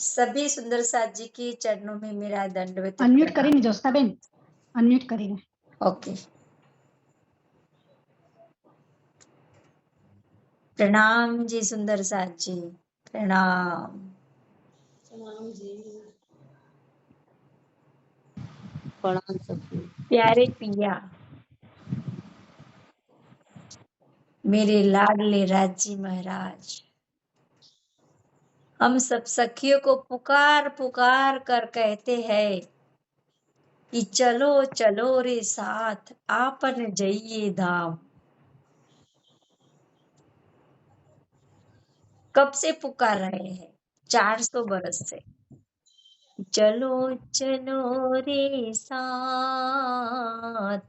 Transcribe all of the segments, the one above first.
सभी सुंदर साथ जी के चरणों में मेरा दंडवत અનમ્યુટ प्रणाम। કરીને જોસ્તાબેન, અનમ્યુટ કરીને. ओके। प्रणाम जी सुंदर साथ जी, प्रणाम। प्रणाम जी। प्रणाम सखी। प्यारे पिया, मेरे लाडले राजी महाराज, हम सब सखियों को पुकार पुकार कर कहते हैं कि चलो चलो रे साथ आपन जइए धाम। कब से पुकार रहे हैं? 400 बरस से। चलो चलो रे साथ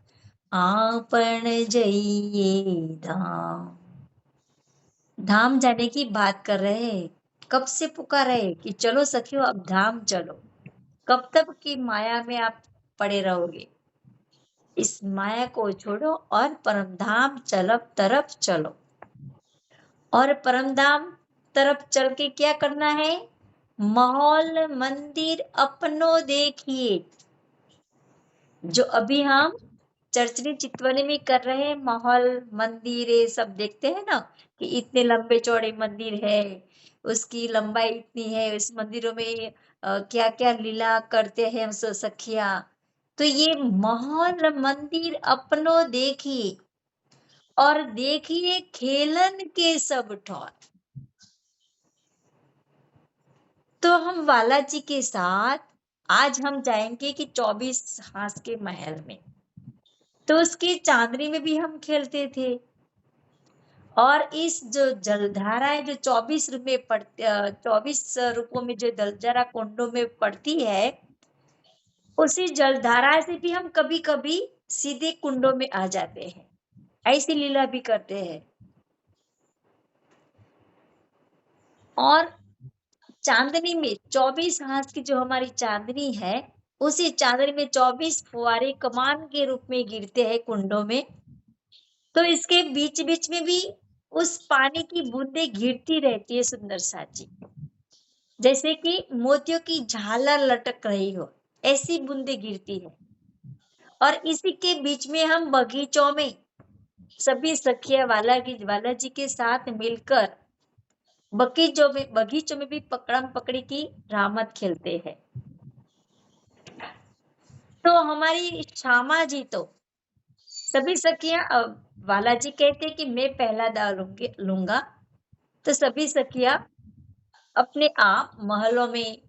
आपन जइए धाम। धाम जाने की बात कर रहे हैं। कब से पुकार रहे कि चलो सखियों अब धाम चलो। कब तक की माया में आप पड़े रहोगे? इस माया को छोड़ो और परमधाम तरफ चलो। और परमधाम तरफ चल के क्या करना है? महल मंदिर अपनो देखिए। जो अभी हम चर्चनी चितवनी में कर रहे हैं, महल मंदिर ये सब देखते हैं ना कि इतने लंबे चौड़े मंदिर है, उसकी लंबाई इतनी है, इस मंदिरों में क्या क्या लीला करते हैं हम सखिया। तो ये महल मंदिर अपनो देखिए और देखिए खेलन के सब ठौर। तो हम वाला जी के साथ आज हम जाएंगे कि 24 हाथ के महल में। तो उसकी चांदनी में भी हम खेलते थे। और इस जो जलधाराएं जो 24 रूप में 24 रूपों में जो जलधारा कुंडों में पड़ती है, उसी जलधारा से भी हम कभी कभी सीधे कुंडों में आ जाते हैं। ऐसी लीला भी करते हैं। और चांदनी में 24 हाथ की जो हमारी चांदनी है, उसी चांदनी में 24 फुहारे कमान के रूप में गिरते हैं कुंडों में। तो इसके बीच बीच में भी उस पानी की बूंदे गिरती रहती है सुंदर साजी, जैसे कि मोतियों की झालर लटक रही हो, ऐसी बूंदे गिरती है। और इसी के बीच में हम बगीचों में सभी सखिया वाला जी के साथ मिलकर बगीचों में भी पकड़म पकड़ी की रामत खेलते हैं। तो हमारी श्यामा जी तो सभी सखिया वाला जी कहते कि मैं पहला दाव लूंगा। तो सभी सखिया अपने आप महलों में,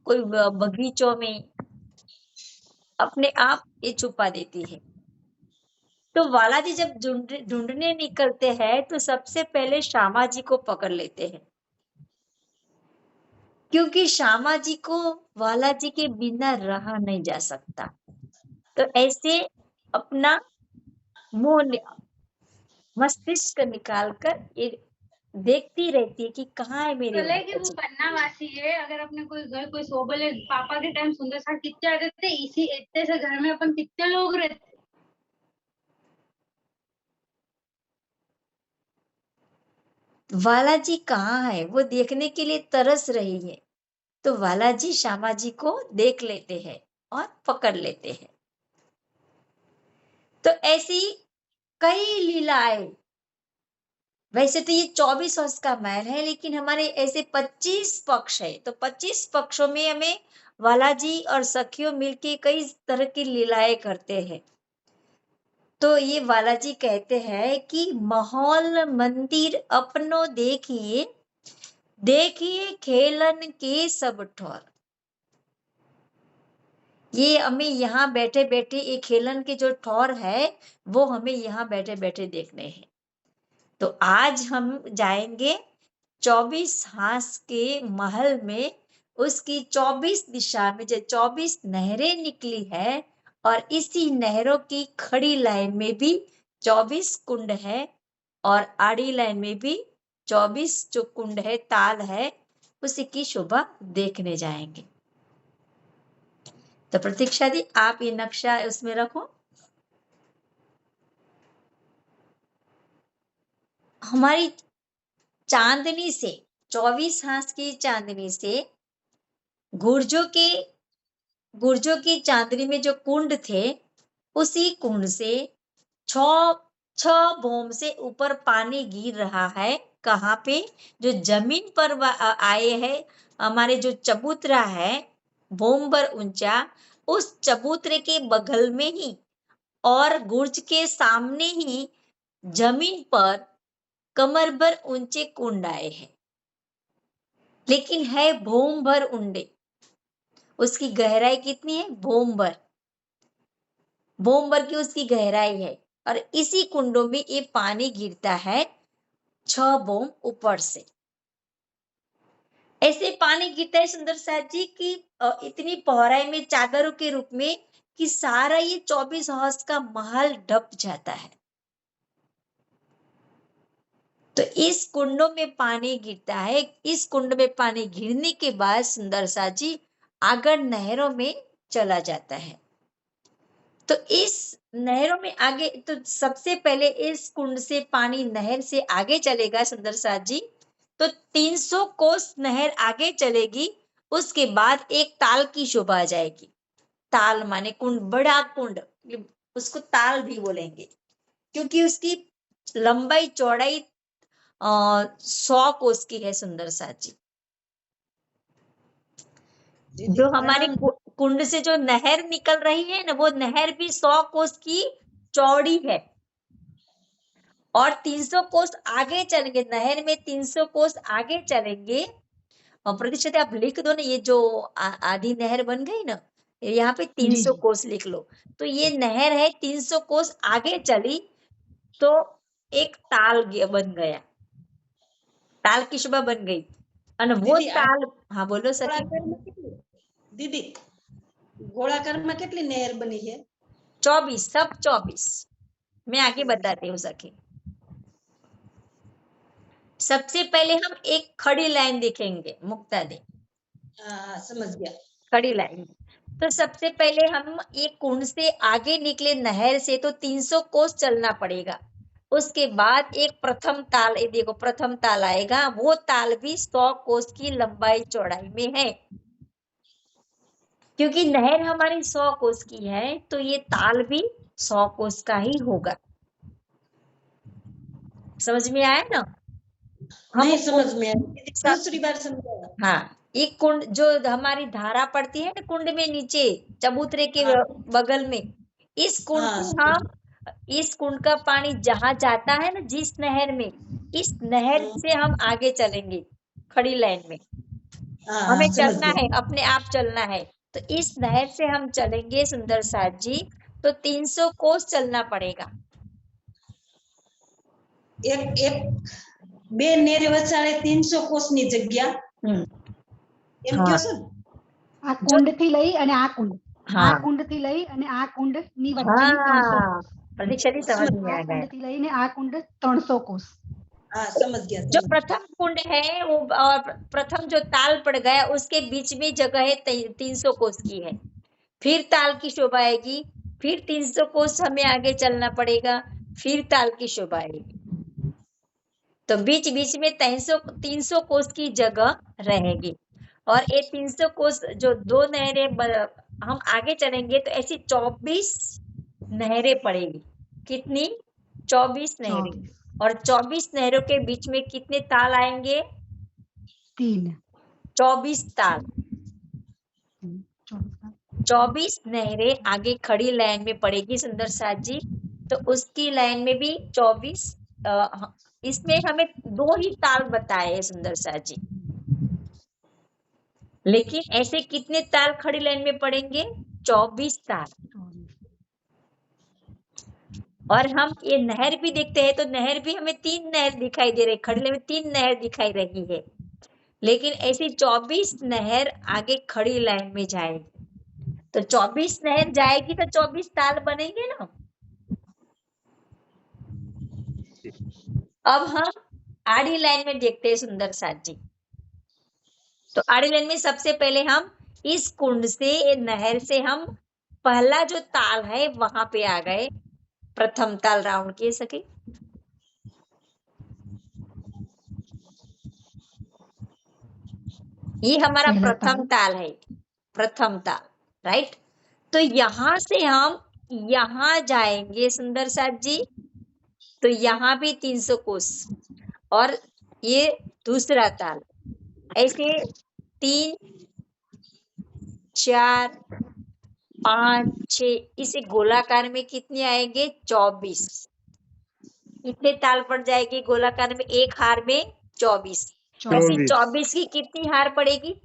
कोई बगीचों में अपने आप ये छुपा देती है। तो वाला जी जब ढूंढने निकलते हैं तो सबसे पहले श्यामा जी को पकड़ लेते हैं, क्योंकि श्यामा जी को वाला जी के बिना रहा नहीं जा सकता। तो ऐसे अपना मस्तिष्क निकाल कर ये देखती रहती है कि कहाँ है मेरे बोले कि वाला वो जी। पन्ना वासी है। अगर अपने कोई घर कोई सो बोले पापा के टाइम सुंदर साथ कितने आते थे, इसी इतने से घर में अपन कितने लोग रहते। वाला जी कहाँ है वो देखने के लिए तरस रही है। तो वाला जी श्यामा जी को देख लेते हैं और पकड़ लेते हैं। तो ऐसी कई लीलाएं, वैसे तो ये 24 वर्ष का महल है, लेकिन हमारे ऐसे 25 पक्ष है। तो 25 पक्षों में हमें वाला जी और सखियों मिलके कई तरह की लीलाएं करते हैं। तो ये वाला जी कहते हैं कि महल मंदिर अपनो देखिए, देखिए खेलन के सब ठौर। ये हमें यहाँ बैठे बैठे ये खेलन के जो ठौर है वो हमें यहाँ बैठे बैठे देखने हैं। तो आज हम जाएंगे 24 हाथ के महल में। उसकी 24 दिशा में जो 24 नहरें निकली है, और इसी नहरों की खड़ी लाइन में भी 24 कुंड है, और आड़ी लाइन में भी 24 जो कुंड है, ताल है, उसी की शोभा देखने जाएंगे। तो प्रतीक्षा दी, आप ये नक्शा उसमें रखो। हमारी चांदनी से 24 हाथ की चांदनी से गुर्जों की चांदनी में जो कुंड थे, उसी कुंड से 6 बोम से ऊपर पानी गिर रहा है। कहाँ पे? जो जमीन पर आए हैं, हमारे जो चबूतरा है बोम भर ऊंचा, उस चबूतरे के बगल में ही और गुर्ज के सामने ही जमीन पर कमर भर ऊंचे कुंड आए हैं, लेकिन है भूम भर ऊंडे। उसकी गहराई कितनी है? भूम भर की उसकी गहराई है, और इसी कुंडों में ये पानी गिरता है 6 बोम ऊपर से। ऐसे पानी गिरता है सुंदर साथ जी की इतनी पहराई में चादरों के रूप में कि सारा ये 24 हाउस का महल ढप जाता है। तो इस कुंडों में पानी गिरता है। इस कुंड में पानी गिरने के बाद सुंदर सा जी आगर नहरों में चला जाता है। तो इस नहरों में आगे, तो सबसे पहले इस कुंड से पानी नहर से आगे चलेगा सुंदर सा जी, तो 300 कोस नहर आगे चलेगी। उसके बाद एक ताल की शोभा आ जाएगी। ताल माने कुंड, बड़ा कुंड, उसको ताल भी बोलेंगे, क्योंकि उसकी लंबाई चौड़ाई 100 कोस की है सुंदर सा जी। जो हमारे कुंड से जो नहर निकल रही है ना, वो नहर भी 100 कोस की चौड़ी है। और 300 कोस आगे चलेंगे, नहर में 300 कोस आगे चलेंगे। और प्रतिशत आप लिख दो ना, ये जो आधी नहर बन गई ना, यहाँ पे 300 जी। कोस लिख लो। तो ये नहर है 300 कोस आगे चली तो एक ताल बन गया, ताल की शोभा बन गई। और वो ताल, हाँ बोलो सखी। दीदी गोलाकार में कितनी नहर बनी है? 24, सब 24। मैं आगे बताती हूँ सखी। सबसे पहले हम एक खड़ी लाइन देखेंगे, मुक्ता दे। समझ गया। खड़ी लाइन। तो सबसे पहले हम एक कुंड से आगे निकले नहर से, तो 300 कोस चलना पड़ेगा। उसके बाद एक प्रथम ताल, ये देखो प्रथम ताल आएगा। वो ताल भी 100 कोस की लंबाई चौड़ाई में है। क्योंकि नहर हमारी 100 कोस की है, तो ये ताल भी 100 कोस का ही होगा। समझ में आया ना? नहीं समझ में आया, दूसरी बार समझाया। हाँ, एक कुंड जो हमारी धारा पड़ती है ना कुंड में नीचे चबूतरे के बगल में, इस कुंड से हम, इस कुंड का पानी जहां जाता है ना, जिस नहर में, इस नहर से हम आगे चलेंगे खड़ी लाइन में। हमें चलना है, अपने आप चलना है। तो इस नहर से हम चलेंगे सुंदर साथ जी, तो 300 कोस चलना पड़ेगा। एक બે નેરે વચાળે 300 કોસની જગ્યા એમ કયો છો? આ કુંડ થી લઈ અને આ કુંડ, हाँ, આ કુંડ થી લઈ અને આ કુંડ ની વચ્ચેની 300 कोस, प्रतीक्षा जी समझ में आ આ गया। કુંડ થી લઈને આ કુંડ 300 कोस। हाँ समझ गया। जो प्रथम कुंड है वो, और प्रथम जो ताल पड़ गया उसके बीच में जगह है 300 कोस की है। फिर ताल की शोभा आएगी, फिर 300 कोस हमें आगे चलना पड़ेगा, फिर ताल की शोभा आएगी। तो बीच बीच में 300 कोस की जगह रहेगी। और ये 300 कोस जो 2 नहरें हम आगे चलेंगे तो ऐसी 24 नहरें पड़ेगी। कितनी? 24 नहरें। और 24 नहरों के बीच में कितने ताल आएंगे? 3। 24 ताल। 24 नहरें आगे खड़ी लाइन में पड़ेगी सुंदर साथ जी। तो उसकी लाइन में भी 24, इसमें हमें 2 ही ताल बताए हैं सुंदर साथ जी। लेकिन ऐसे कितने ताल खड़ी लाइन में पड़ेंगे? 24 ताल। और हम ये नहर भी देखते हैं तो नहर भी हमें 3 नहर दिखाई दे रही, खड़ी लाइन में 3 नहर दिखाई रही है। लेकिन ऐसी 24 नहर आगे खड़ी लाइन में जाएगी। तो 24 नहर जाएगी तो 24 ताल बनेंगे ना। अब हम आड़ी लाइन में देखते हैं सुंदर साथ जी। तो आड़ी लाइन में सबसे पहले हम इस कुंड से, नहर से हम पहला जो ताल है वहां पे आ गए। प्रथम ताल राउंड किए सके। ये हमारा प्रथम ताल है। प्रथम ताल, राइट। तो यहाँ से हम यहाँ जाएंगे सुंदर साथ जी, तो यहाँ भी 300 कोस और ये दूसरा ताल, ऐसे 3 4 5 6, इसे गोलाकार में कितने आएंगे 24, कितने ताल पड़ जाएगी गोलाकार में, एक हार में 24, ऐसे 24 की कितनी हार पड़ेगी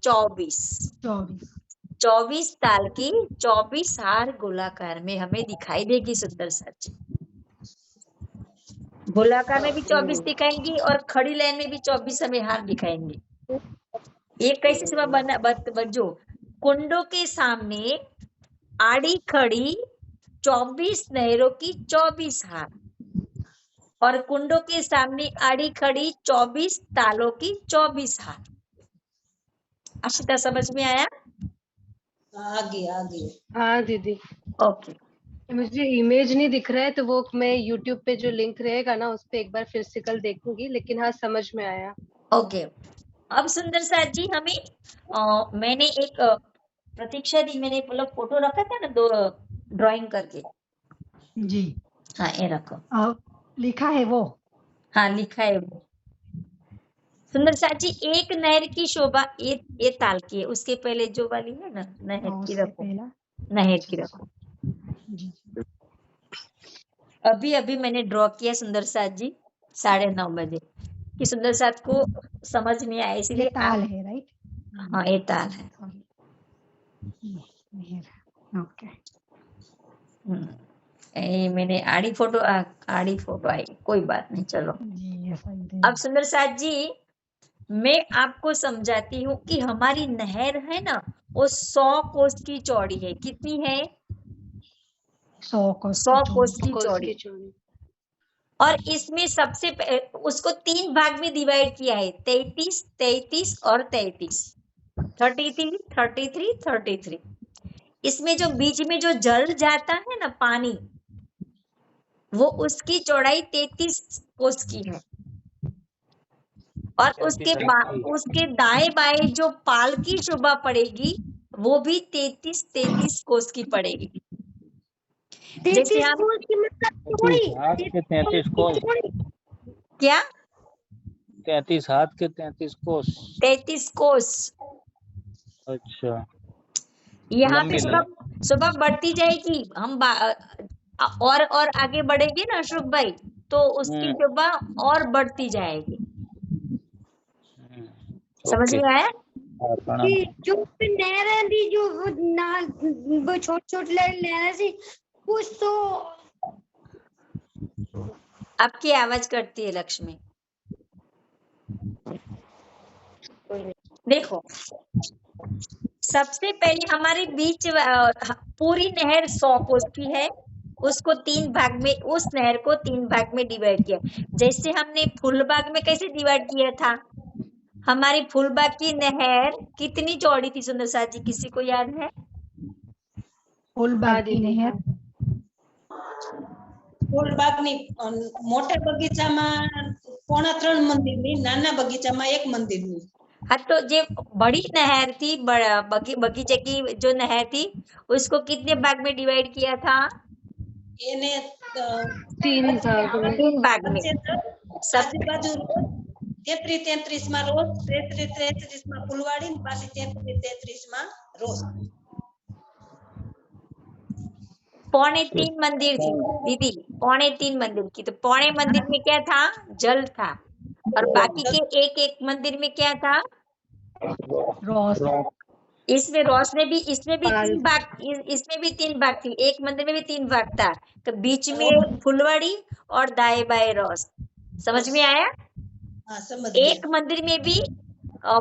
24 ताल की 24 हार गोलाकार में हमें दिखाई देगी सुंदर साथ जी। गोलाकार में भी 24 दिखाएंगी और खड़ी लाइन में भी 24 हमें हार दिखाएंगे। ये कैसे सुबह बच्चों, कुंडों के सामने आड़ी खड़ी 24 नहरों की 24 हार और कुंडों के सामने आड़ी खड़ी 24 तालों की 24 हार। आशिता समझ में आया? आगे आगे। हाँ दीदी, ओके, मुझे इमेज नहीं दिख रहा है तो वो मैं YouTube पे जो लिंक रहेगा ना उस पे एक बार फिर से कल देखूंगी, लेकिन हाँ समझ में आया। ओके। अब सुंदर साथ जी हमें मैंने एक प्रतीक्षा दी, मैंने मतलब फोटो रखा था ना 2 ड्राइंग करके जी। हाँ ये रखो, लिखा है वो, हाँ लिखा है वो। सुंदर साथ जी एक नहर की शोभा ये ताल की है, उसके पहले जो वाली है ना नहर की रखो, नहर की रखो। अभी मैंने ड्रॉ किया सुंदर साथ जी 9:30 बजे कि सुंदर साथ को समझ में आए, इसलिए ताल है, राइट? हाँ ये ताल है। ओके। मैंने आड़ी फोटो आई, कोई बात नहीं, चलो। अब सुंदर साथ जी मैं आपको समझाती हूँ कि हमारी नहर है ना वो 100 कोस की चौड़ी है। कितनी है? 100 कोस की चौड़ी। और इसमें सबसे उसको 3 भाग में डिवाइड किया है, 33 33 और 33, 33 33 33। इसमें जो बीच में जो जल जाता है ना पानी, वो उसकी चौड़ाई 33 कोस की है और उसके दाएं बाएं जो पाल की शोभा पड़ेगी वो भी 33 कोस की पड़ेगी। जैसे हम 33 कोस क्या 33 हाथ के 33 कोस 33 कोस। अच्छा, यहाँ पे सुबह बढ़ती जाएगी, हम और आगे बढ़ेंगे ना अशोक भाई, तो उसकी शोभा और बढ़ती जाएगी। समझ में आया? जो नहर थी, जो वो छोटी नहर थी, कुछ तो आपकी आवाज कटती है लक्ष्मी। देखो सबसे पहले हमारे बीच पूरी नहर 100 कोस की है, उसको 3 भाग में, उस नहर को 3 भाग में डिवाइड किया। जैसे हमने फूलबाग में कैसे डिवाइड किया था, हमारी फूलबाग की नहर कितनी चौड़ी थी सुंदर साथ जी, किसी को याद है? फूलबाग की नहर ફૂલબાગની મોટા બગીચામાં 2.5 મંદિરની, નાના બગીચામાં 1 મંદિરની। हाँ तो जो बड़ी नहर थी, बगीचे की जो नहर थी, उसको कितने भाग में डिवाइड किया था? એને 3 भाग में। આજુબાજુ 33 માં રોજ, 33 માં ફૂલવાડી, પાછી 33 માં રોજ। 2.25 मंदिर थी दीदी, 2.25 मंदिर की। तो 2.25 मंदिर में क्या था? जल था। और बाकी के एक मंदिर में क्या था? रोज। इसमें रोज में भी, इसमें भी 3 भाग थी। एक मंदिर में भी 3 भाग था, तो बीच में फुलवाड़ी और दाएं बाएं रोज। समझ में आया? एक मंदिर में भी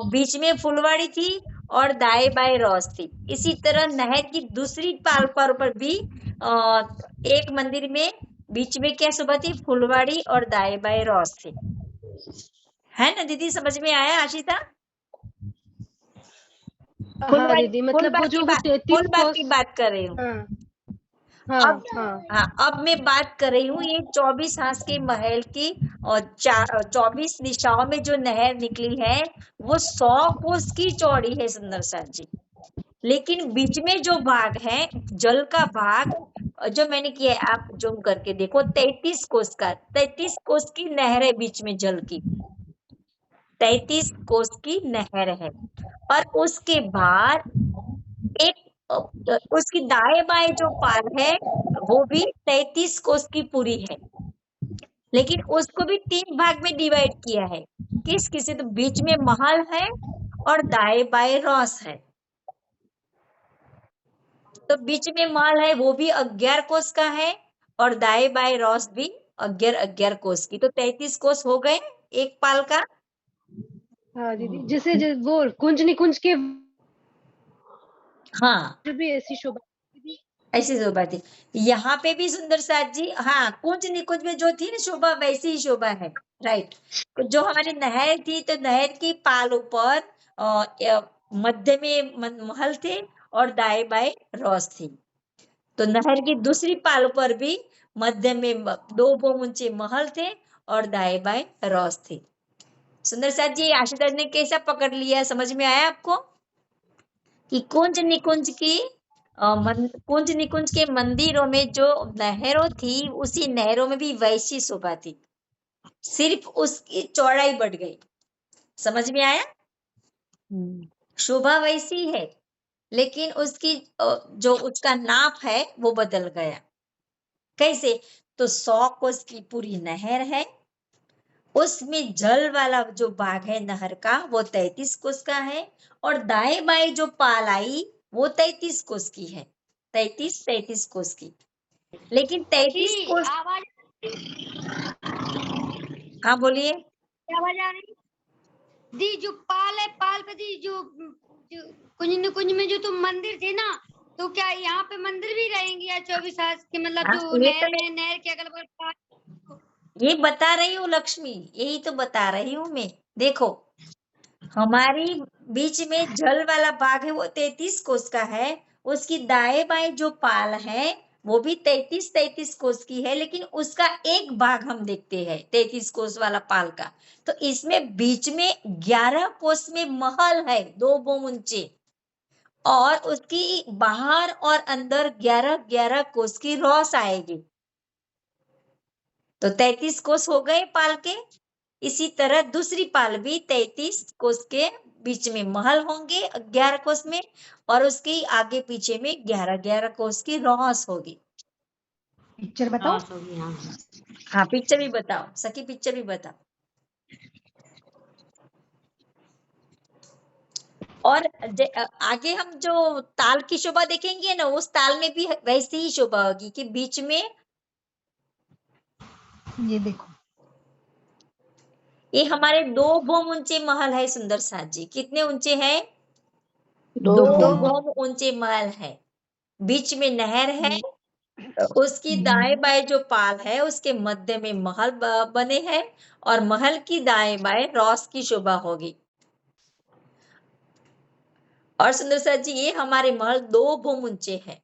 बीच में फुलवाड़ी थी और दाएं बाएं रोज थी। इसी तरह नहर की दूसरी पाल पर भी एक मंदिर में बीच में क्या शोभा थी? फुलवाड़ी और दाएं बाएं रोज थी। है ना दीदी, समझ में आया आशिता? हाँ दीदी, मतलब वो जो 33 कोस की बात कर रही हूँ। अब मैं बात कर रही हूँ ये 24 हाथ के महल की और 24 दिशाओं में जो नहर निकली है वो 100 कोस की चौड़ी है सुंदर साथ जी। लेकिन बीच में जो भाग है, जल का भाग, जो मैंने किया है, आप जूम करके देखो, 33 कोस का, 33 कोस की नहर है बीच में जल की, 33 कोस की नहर है। और उसके बाद एक उसकी दाएं बाएं जो पाल है वो भी 33 कोस की पूरी है, लेकिन उसको भी 3 भाग में डिवाइड किया है। किस किसी, तो बीच में महल है और दाएं बाएं रॉस है। तो बीच में महल है वो भी 11 कोस का है और दाएं बाएं रॉस भी 11 कोस की, तो 33 कोस हो गए एक पाल का। हाँ दीदी, जिसे वो कुंज निकुंज के हाँ, जो भी ऐसी शोभा दीदी। ऐसी शोभा थी यहाँ पे भी सुंदर साथ जी। हाँ, कुंज निकुंज में जो थी ना शोभा, वैसी ही शोभा है, राइट। जो हमारी नहर थी, तो नहर की पालों पर मध्य में महल थे और दाएं बाएं रॉस थी। तो नहर की दूसरी पाल पर भी मध्य में 2 बहु ऊंचे महल थे और दाएं बाएं रॉस थे। सुंदर साथ जी, आशीर्वाद ने कैसा पकड़ लिया, समझ में आया आपको कि कुंज निकुंज की कुंज निकुंज के मंदिरों में जो नहरों थी, उसी नहरों में भी वैसी शोभा थी, सिर्फ उसकी चौड़ाई बढ़ गई। समझ में आया? शोभा वैसी है, लेकिन उसकी जो उसका नाप है वो बदल गया। कैसे? तो 100 कोस की पूरी नहर है, उसमें जल वाला जो भाग है नहर का वो 33 कोस का है, और दाएं बाएं जो पाल आई वो 33 कोस की है, 33 कोस की। लेकिन 33 जी कोस, आवाज हाँ बोलिए। आवाज आ रही दी? जो पाल है, पाल पे दी जो कुंज में जो तुम मंदिर थे ना, तो क्या यहाँ पे मंदिर भी रहेंगे या 24 साल के, मतलब हाँ, जो ये नहर तो है, नहर के अगल बगल पाल? ये बता रही हूँ लक्ष्मी, यही तो बता रही हूँ मैं। देखो, हमारी बीच में जल वाला भाग है वो 33 कोस का है, उसकी दाएं बाएं जो पाल है वो भी 33 कोस की है, लेकिन उसका एक भाग हम देखते हैं 33 कोस वाला पाल का। तो इसमें बीच में 11 कोस में महल है, 2 बहु, और उसकी बाहर और अंदर 11 कोस की रॉस आएगी। तो 33 कोस हो गए पाल के। इसी तरह दूसरी पाल भी 33 कोस के बीच में महल होंगे 11 कोस में, और उसके आगे पीछे में 11 कोस की रॉस होगी। पिक्चर बताओ। हाँ, पिक्चर भी बताओ सखी, पिक्चर भी बताओ। और आगे हम जो ताल की शोभा देखेंगे ना, उस ताल में भी वैसी ही शोभा होगी कि बीच में ये देखो, ये हमारे 2 बहु ऊंचे महल है सुंदर साथ जी। कितने ऊंचे हैं? 2 2 बहु बहु ऊंचे महल है, बीच में नहर है, उसकी दाएं बाएं जो पाल है उसके मध्य में महल बने हैं, और महल की दाएं बाएं रॉस की शोभा होगी। और सुंदर साथ जी, ये हमारे महल 2 बहु ऊंचे हैं।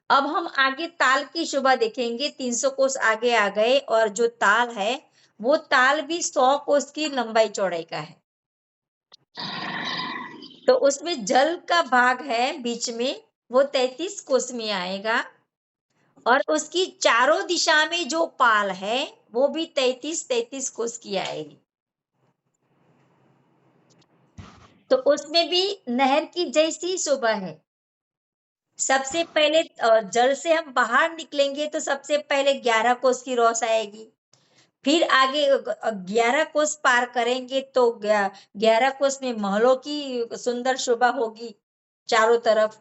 अब हम आगे ताल की शोभा देखेंगे। 300 कोस आगे आ गए, और जो ताल है वो ताल भी 100 कोस की लंबाई चौड़ाई का है। तो उसमें जल का भाग है बीच में, वो 33 कोस में आएगा, और उसकी चारों दिशा में जो पाल है वो भी 33 कोस की आएगी। तो उसमें भी नहर की जैसी शोभा है। सबसे पहले जल से हम बाहर निकलेंगे तो सबसे पहले 11 कोस की रॉस आएगी, फिर आगे 11 कोस पार करेंगे तो 11 कोस में महलों की सुंदर शोभा होगी चारों तरफ।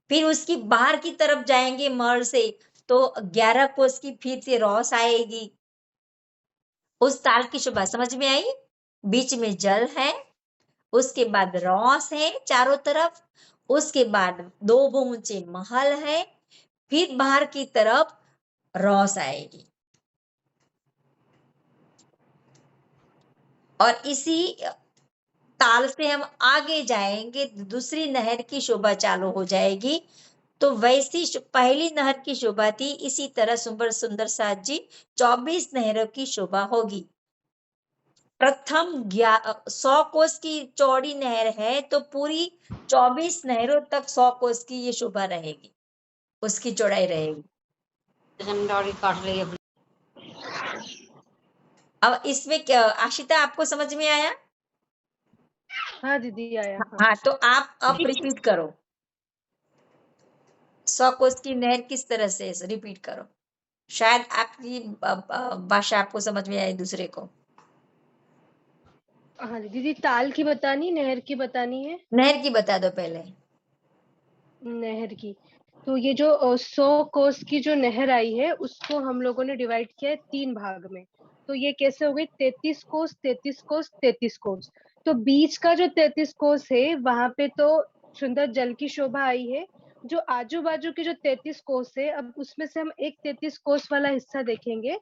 फिर उसकी बाहर की तरफ जाएंगे महल से, तो 11 कोस की फिर से रॉस आएगी। उस ताल की शोभा समझ में आई? बीच में जल है, उसके बाद रॉस है चारों तरफ, उसके बाद 2 बहु ऊंचे महल है, फिर बाहर की तरफ रॉस आएगी। और इसी ताल से हम आगे जाएंगे, दूसरी नहर की शोभा चालू हो जाएगी। तो वैसी पहली नहर की शोभा थी, इसी तरह सुंदर साथ जी 24 नहरों की शोभा होगी। प्रथम 100 कोस की चौड़ी नहर है, तो पूरी 24 नहरों तक 100 कोस की ये शोभा रहेगी, उसकी चौड़ाई रहेगी। काट रही है। अब इसमें क्या आशिता आपको समझ में आया? हाँ दीदी आया। हाँ हाँ, तो आप अब रिपीट करो, 100 कोस की नहर किस तरह से रिपीट करो, शायद आपकी भाषा आपको समझ में आए दूसरे को। हाँ दीदी, ताल की बतानी, नहर की बतानी है? नहर की बता दो पहले। नहर की, तो ये जो 100 कोस की जो नहर आई है उसको हम लोगों ने डिवाइड किया है 3 भाग में। तो ये कैसे हो गई, 33 कोस 33 कोस 33 कोस। तो बीच का जो 33 कोस है वहां पे तो सुंदर जल की शोभा आई है। जो आजू बाजू की जो 33 कोस है, अब उसमें से हम एक 33 कोस वाला हिस्सा देखेंगे,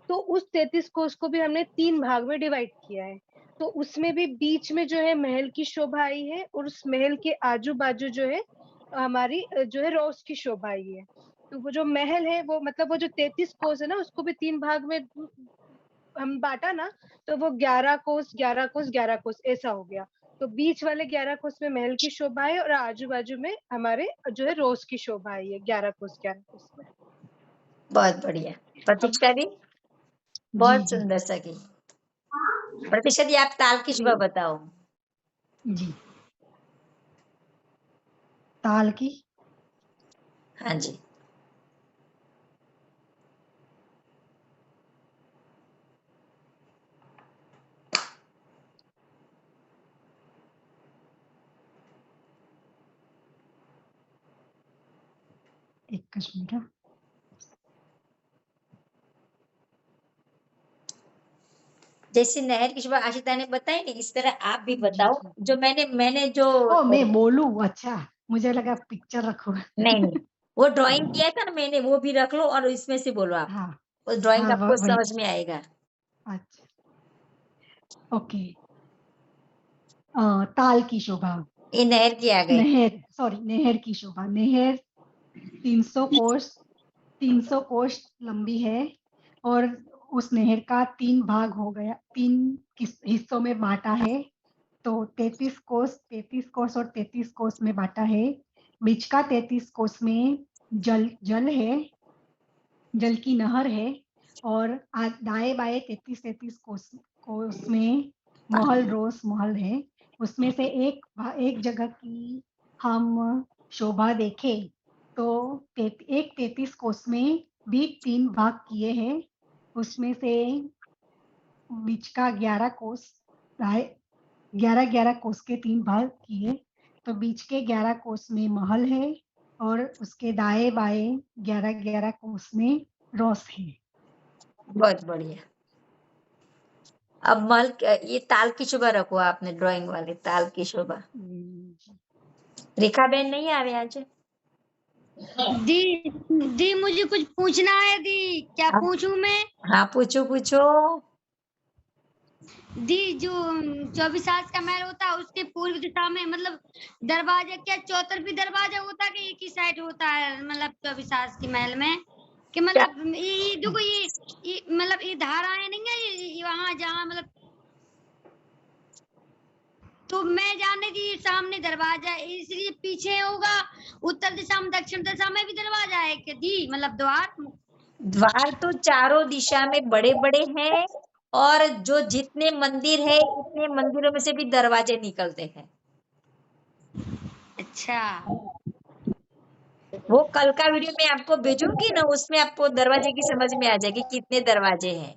तो उस 33 कोस को भी हमने 3 भाग में डिवाइड किया है। तो उसमें भी बीच में जो है महल की शोभा आई है, और उस महल के आजू बाजू जो है हमारी जो है रोज की शोभा आई है। तो वो जो महल है वो मतलब वो जो 33 कोस है ना, उसको भी 3 भाग में हम बांटा ना, तो वो 11 कोस 11 कोस 11 कोस ऐसा हो गया। तो बीच वाले 11 कोस में महल की शोभा है, और आजू बाजू में हमारे जो है रोज की शोभा आई है 11 कोस 11 कोस में। बहुत बढ़िया। प्रतीक्षा दी बहुत सुंदर सा की। प्रतीक्षा दी आप ताल की शोभा बताओ। जी, ताल की, हाँ जी। एक मिनट। जैसे नहर की शोभा आशिता ने बताई नहीं, इस तरह आप भी बताओ। जो मैंने जो ओ मैं बोलूं? अच्छा, मुझे लगा पिक्चर रखो। नहीं, वो ड्राइंग किया था ना मैंने, वो भी रख लो और इसमें से बोलो आप। हाँ उस ड्राइंग हाँ, आपको वही। समझ में आएगा। अच्छा, ओके। ताल की शोभा, ये नहर की आ गई। नहर, सॉरी, नहर की शोभा। नहर 300 कोस 300 कोस लंबी है, और उस नहर का 3 भाग हो गया, 3 हिस्सों में बांटा है। तो 33 कोस और 33 कोस में बांटा है। बीच का 33 कोस में जल है, जल की नहर है। और दाएं बाएं 33 कोस में रोस महल है। उसमें से एक जगह की हम शोभा देखें तो एक 33 कोस में भी 3 भाग किए हैं। उसमें से बीच का 11 कोस, 11 कोस के 3 भाग किए। तो बीच के 11 कोस में महल है, और उसके दाएं बाएं 11 कोस में रोस है। बहुत बढ़िया। अब ये ताल की शोभा रखो आपने, ड्राइंग वाले ताल की शोभा। रेखा बहन नहीं आ रही आज। दी मुझे कुछ पूछना है दी, क्या हाँ। पूछूं मैं? हाँ पूछो पूछो। दी जो 24 हाथ का महल होता है उसके पूर्व दिशा में मतलब दरवाजा, क्या चौतरफी दरवाजा होता है कि एक ही साइड होता है, मतलब 24 हाथ के महल में? कि मतलब ये देखो ये मतलब ये धाराएं नहीं है, ये वहां जहाँ मतलब, तो मैं जाने की सामने दरवाजा है, इसलिए पीछे होगा उत्तर दिशा में, दक्षिण दिशा में भी दरवाजा है क्या दी, मतलब द्वार तो चारों दिशा में बड़े बड़े हैं, और जो जितने मंदिर है उतने मंदिरों में से भी दरवाजे निकलते हैं। अच्छा, वो कल का वीडियो में आपको भेजूंगी ना, उसमें आपको दरवाजे की समझ में आ जाएगी कितने दरवाजे हैं।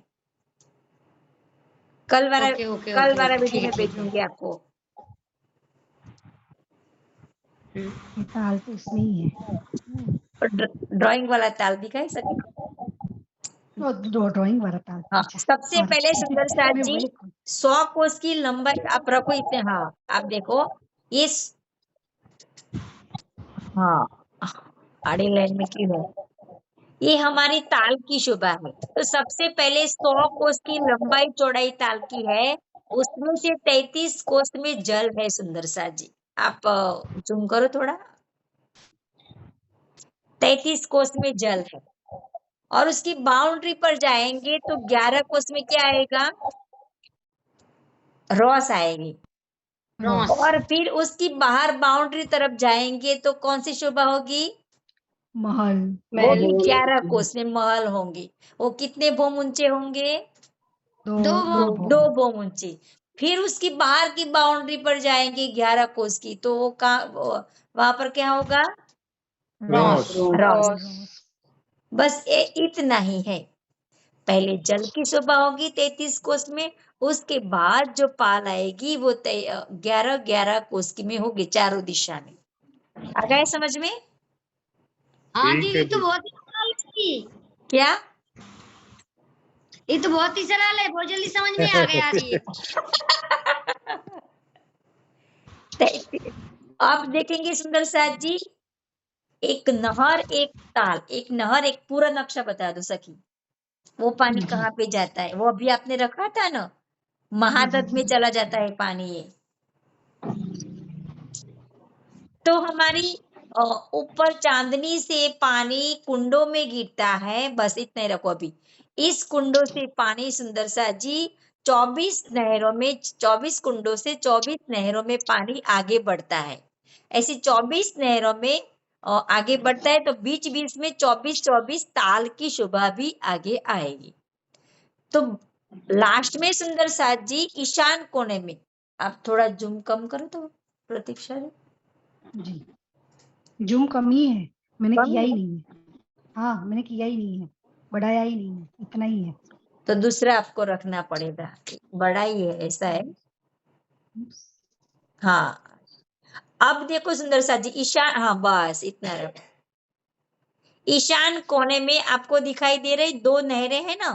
कल वाला वीडियो में भेजूंगी आपको। ताल तो इसमें ही है। ड्राइंग वाला ताल दिखाई सके। दो ड्राइंग वाला ताल। हाँ, अच्छा, सबसे पहले सुंदर साथ जी 100 कोस की लंबाई आप रखो इतने। हाँ आप देखो ये हाँ आड़ी लाइन में क्यों है, ये हमारी ताल की शोभा है। तो सबसे पहले 100 कोस की लंबाई चौड़ाई ताल की है, उसमें से 33 कोस में जल है। सुंदर साथ जी आप जूम करो थोड़ा। 33 कोस में जल है, और उसकी बाउंड्री पर जाएंगे तो 11 कोस में क्या आएगा, रॉस आएगी। रॉस। और फिर उसकी बाहर बाउंड्री तरफ जाएंगे तो कौन सी शोभा होगी? महल। वो महल। भी 11 कोस में महल होंगे। वो कितने भोम ऊंचे होंगे? दो दो भोम। 2 भोम ऊंचे। फिर उसकी बाहर की बाउंड्री पर जाएंगे 11 कोस की, तो वो वहां पर क्या होगा? रॉस। रॉस। रॉस। बस इतना ही है। पहले जल की शोभा होगी 33 कोस में, उसके बाद जो पाल आएगी वो 11 कोस की में होगी, चारों दिशा में। आ गए समझ में? हाँ जी, ये तो बहुत ही सरल है इसकी। क्या? ये तो बहुत ही सरल है, बहुत जल्दी समझ में आ गया अभी। आप देखेंगे सुंदर साथ जी, एक नहर एक ताल, एक नहर एक पूरा नक्शा बता दो सखी। वो पानी जी। कहाँ पे जाता है? वो अभी आपने रखा था ना, महानद में चला जाता है पानी ये। तो हमारी ऊपर चांदनी से पानी कुंडों में गिरता है, बस इतना ही रखो अभी। इस कुंडों से पानी सुंदर सा जी 24 नहरों में, 24 कुंडों से 24 नहरों में पानी आगे बढ़ता है। ऐसी 24 नहरों में आगे बढ़ता है, तो बीच बीच में 24 ताल की शोभा भी आगे आएगी। तो लास्ट में सुंदर साथ जी ईशान कोने में, आप थोड़ा जूम कम करो तो प्रतीक्षा जी। जी। जूम कम ही है, मैंने कम किया ही है? नहीं है। हाँ, मैंने किया ही नहीं है, बढ़ाया ही नहीं है, इतना ही है। तो दूसरा आपको रखना पड़ेगा, बड़ा ही है, ऐसा है। हाँ, अब देखो सुंदर सा जी ईशान, हाँ बस इतना रखो। ईशान कोने में आपको दिखाई दे रही 2 नहरें हैं ना,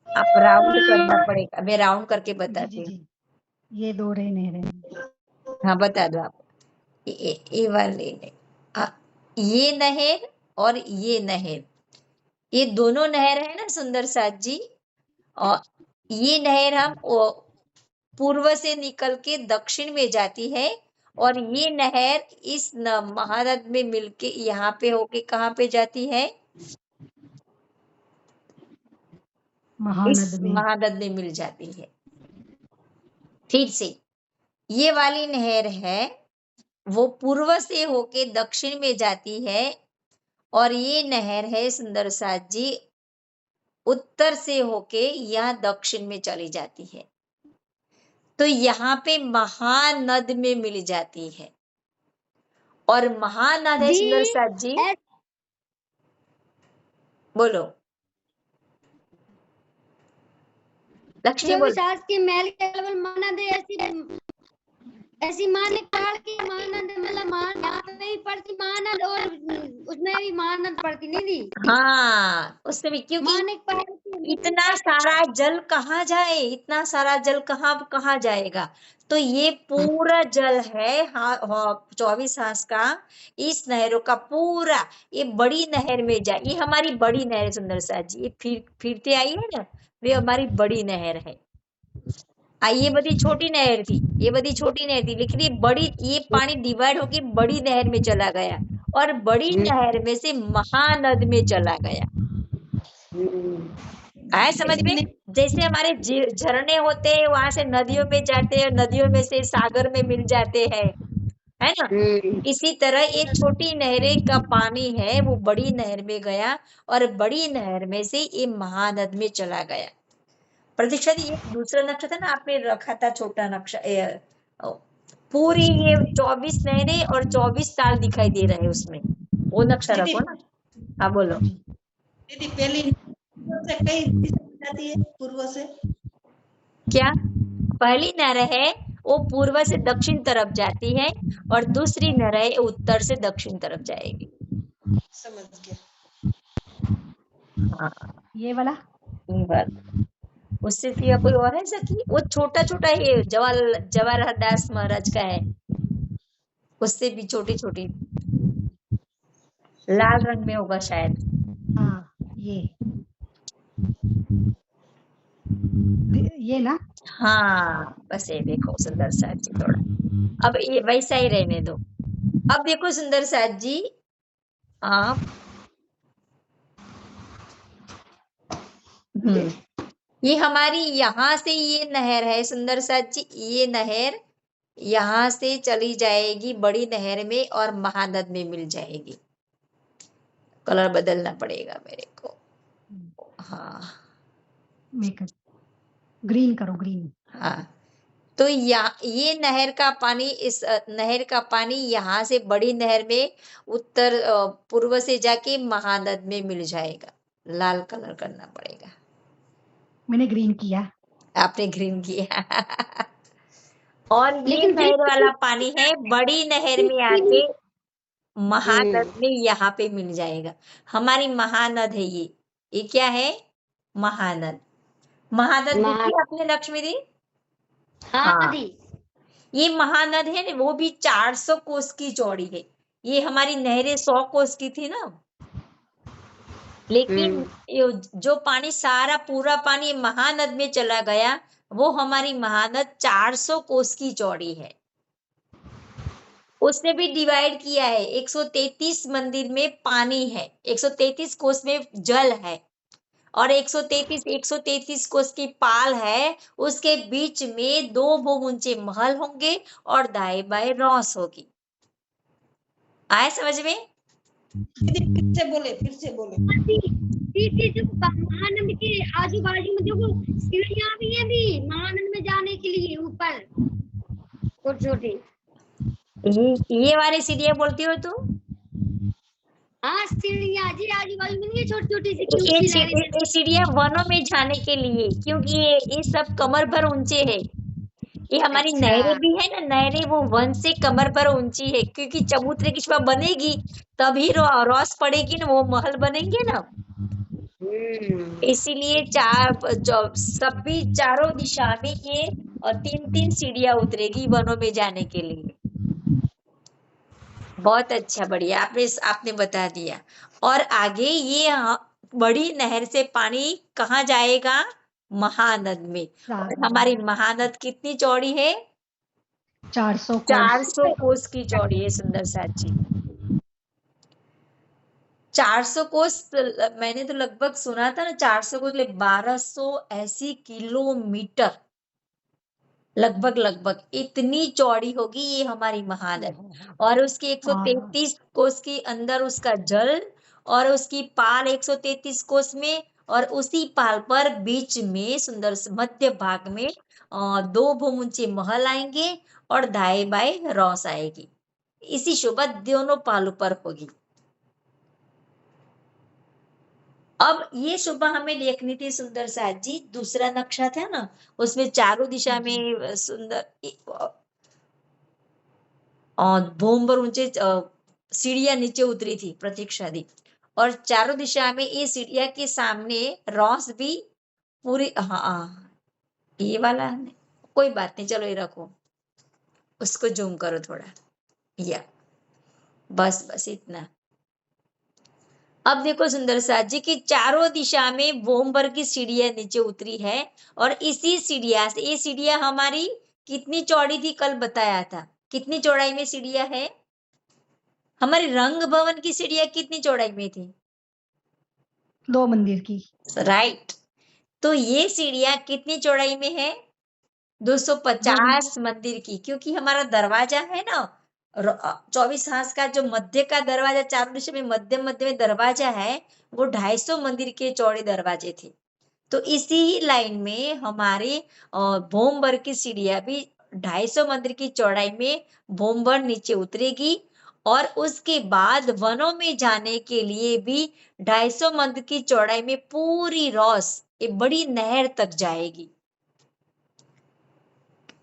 आप राउंड करना पड़ेगा, मैं राउंड करके जी बताती जी हूँ। जी, ये दो रहे नहरें। हाँ बता दो आप। ये वाली ने, ये नहर और ये नहर, ये दोनों नहर है ना सुंदर साथ जी। और ये नहर हम पूर्व से निकल के दक्षिण में जाती है, और ये नहर इस महानद में मिलके यहाँ पे होके कहाँ पे जाती है? इस महानद में। महानद में मिल जाती है। फिर से ये वाली नहर है, वो पूर्व से होके दक्षिण में जाती है, और ये नहर है सुंदर साथ जी उत्तर से होके यहाँ दक्षिण में चली जाती है। तो यहाँ पे महानद में मिल जाती है, और महानद है सुंदर जी, साथ जी। बोलो लक्ष्मी, बोलो। 24 के महल के अलावा मानद है, ऐसी मानक पहाड़ की मानद, मतलब यहाँ पे भी पड़ती मानद, और उसमें भी मानद पड़ती नहीं थी। हाँ, उसमें भी, क्योंकि मानक पहाड़ की इतना सारा जल कहाँ जाए, इतना सारा जल कहाँ जाएगा? तो ये पूरा जल है 24 हांस का, इस नहरों का पूरा, ये बड़ी नहर में जाए। ये हमारी बड़ी नहर है सुंदर साथ जी, ये फिरते आई है ना, वे हमारी बड़ी नहर है। ये बड़ी छोटी नहर थी, ये बड़ी छोटी नहर थी, लेकिन ये पानी डिवाइड होके बड़ी नहर में चला गया, और बड़ी नहर में से महानद में चला गया। आए समझ में? जैसे हमारे झरने होते हैं, वहां से नदियों में जाते हैं, नदियों में से सागर में मिल जाते हैं, है ना? इसी तरह ये छोटी नहरें का पानी है, वो बड़ी नहर में गया, और बड़ी नहर में से ये महानद में चला गया। प्रतीक्षा जी, ये दूसरा नक्शा था ना आपने रखा था, छोटा नक्शा, पूरी ये 24 नहरें और 24 ताल दिखाई दे रहे हैं उसमें, वो नक्शा दीदी, रखो ना। हाँ बोलो। दीदी पहली से कई दिशा में जाती है, पूर्व से। क्या? पहली नहर है वो पूर्व से दक्षिण तरफ जाती है, और दूसरी नहर है उत्तर से दक्षिण तरफ जाएगी। समझ गया। हाँ, ये वाला। ये बात। उससे सिवा कोई और है सखी? वो छोटा छोटा है, जवाहर दास महाराज का है, उससे भी छोटी छोटी, लाल रंग में होगा शायद। हाँ, ये ना। हाँ बस ये देखो सुंदर साथ जी, थोड़ा अब ये वैसा ही रहने दो। अब देखो सुंदर साथ जी, आप ये हमारी यहाँ से ये नहर है सुंदर साथ जी, ये नहर यहाँ से चली जाएगी बड़ी नहर में और महानद में मिल जाएगी। कलर बदलना पड़ेगा मेरे को। हाँ मेकअप ग्रीन करो, ग्रीन। हाँ, तो ये नहर का पानी, इस नहर का पानी यहाँ से बड़ी नहर में उत्तर पूर्व से जाके महानद में मिल जाएगा। लाल कलर करना पड़ेगा। मैंने ग्रीन किया। आपने ग्रीन किया। और ये लेकिन नहर वाला पानी है बड़ी नहर में आके महानद में यहाँ पे मिल जाएगा। हमारी महानद है ये क्या है? महानद। महानद देखी आपने लक्ष्मी दी? हाँ दी। ये महानद है ना, वो भी 400 कोस की चौड़ी है। ये हमारी नहरें 100 कोस की थी ना, लेकिन जो पानी सारा पूरा पानी महानद में चला गया, वो हमारी महानद 400 कोस की चौड़ी है। उसने भी डिवाइड किया है। 133 मंदिर में पानी है, 133 कोस में जल है और 133 कोस की पाल है। उसके बीच में 2 बहुत ऊंचे महल होंगे और दाएं बाएं रॉस होगी। आए समझ में? फिर से बोले। जो महानंद के आजू बाजू में देखो सीढ़ियां भी है भी महानंद में जाने के लिए ऊपर छोटे। ये वाली सीढ़ियां बोलती हो तुम? हाँ सीढ़ियां जी आजू बाजू में नहीं, छोटी छोटी सी ये सीढ़ियां वनों में जाने के लिए, क्योंकि ये सब कमर भर ऊंचे है। ये हमारी नहरें भी है ना, नहरें वो वन से कमर पर ऊंची है, क्योंकि चबूतरे की शोभा बनेगी तभी रॉस पड़ेगी ना, वो महल बनेंगे ना। इसीलिए सभी चारों दिशा में ये 3-3 सीढ़ियां उतरेगी वनों में जाने के लिए। बहुत अच्छा, बढ़िया, आपने बता दिया। और आगे ये बड़ी नहर से पानी कहाँ जाएगा? महानद में। और हमारी महानद कितनी चौड़ी है? 400 कोस की चौड़ी है सुंदर साथ जी। 400 कोस, मैंने तो लगभग सुना था ना 400 कोस 1280 किलोमीटर लगभग इतनी चौड़ी होगी ये हमारी महानद। और उसकी 133 कोस के अंदर उसका जल और उसकी पाल 133 कोस में, और उसी पाल पर बीच में सुंदर मध्य भाग में 2 बहुत ऊंचे महल आएंगे और दाएं बाएं रॉस आएगी। इसी शोभा दोनों पालों पर होगी। अब ये शोभा हमें देखनी थी सुंदर साथ जी। दूसरा नक्शा था ना, उसमें चारों दिशा में सुंदर और भूमभर ऊंचे सीढ़ियां नीचे उतरी थी प्रतीक्षा दी, और चारों दिशा में ये सीढ़िया के सामने रॉस भी पूरी। हाँ ये वाला है, कोई बात नहीं, चलो ये रखो, उसको जूम करो थोड़ा, या बस इतना। अब देखो सुंदर साथ जी की चारों दिशा में वोमबर की सीढ़ियां नीचे उतरी है, और इसी सीढ़िया से, ये सीढ़िया हमारी कितनी चौड़ी थी कल बताया था, कितनी चौड़ाई में सीढ़िया है? हमारी रंग भवन की सीढ़िया कितनी चौड़ाई में थी? 2 मंदिर की। राइट। तो ये सीढ़िया कितनी चौड़ाई में है? 250 मंदिर की, क्योंकि हमारा दरवाजा है ना 24 हाथ का, जो मध्य का दरवाजा, चारों दिशा में मध्य में दरवाजा है, वो 250 मंदिर के चौड़े दरवाजे थे। तो इसी ही लाइन में हमारे भोमबर की सीढ़ियां भी 250 मंदिर की चौड़ाई में भोमबर नीचे उतरेगी, और उसके बाद वनों में जाने के लिए भी 250 मंदिर की चौड़ाई में पूरी रॉस एक बड़ी नहर तक जाएगी।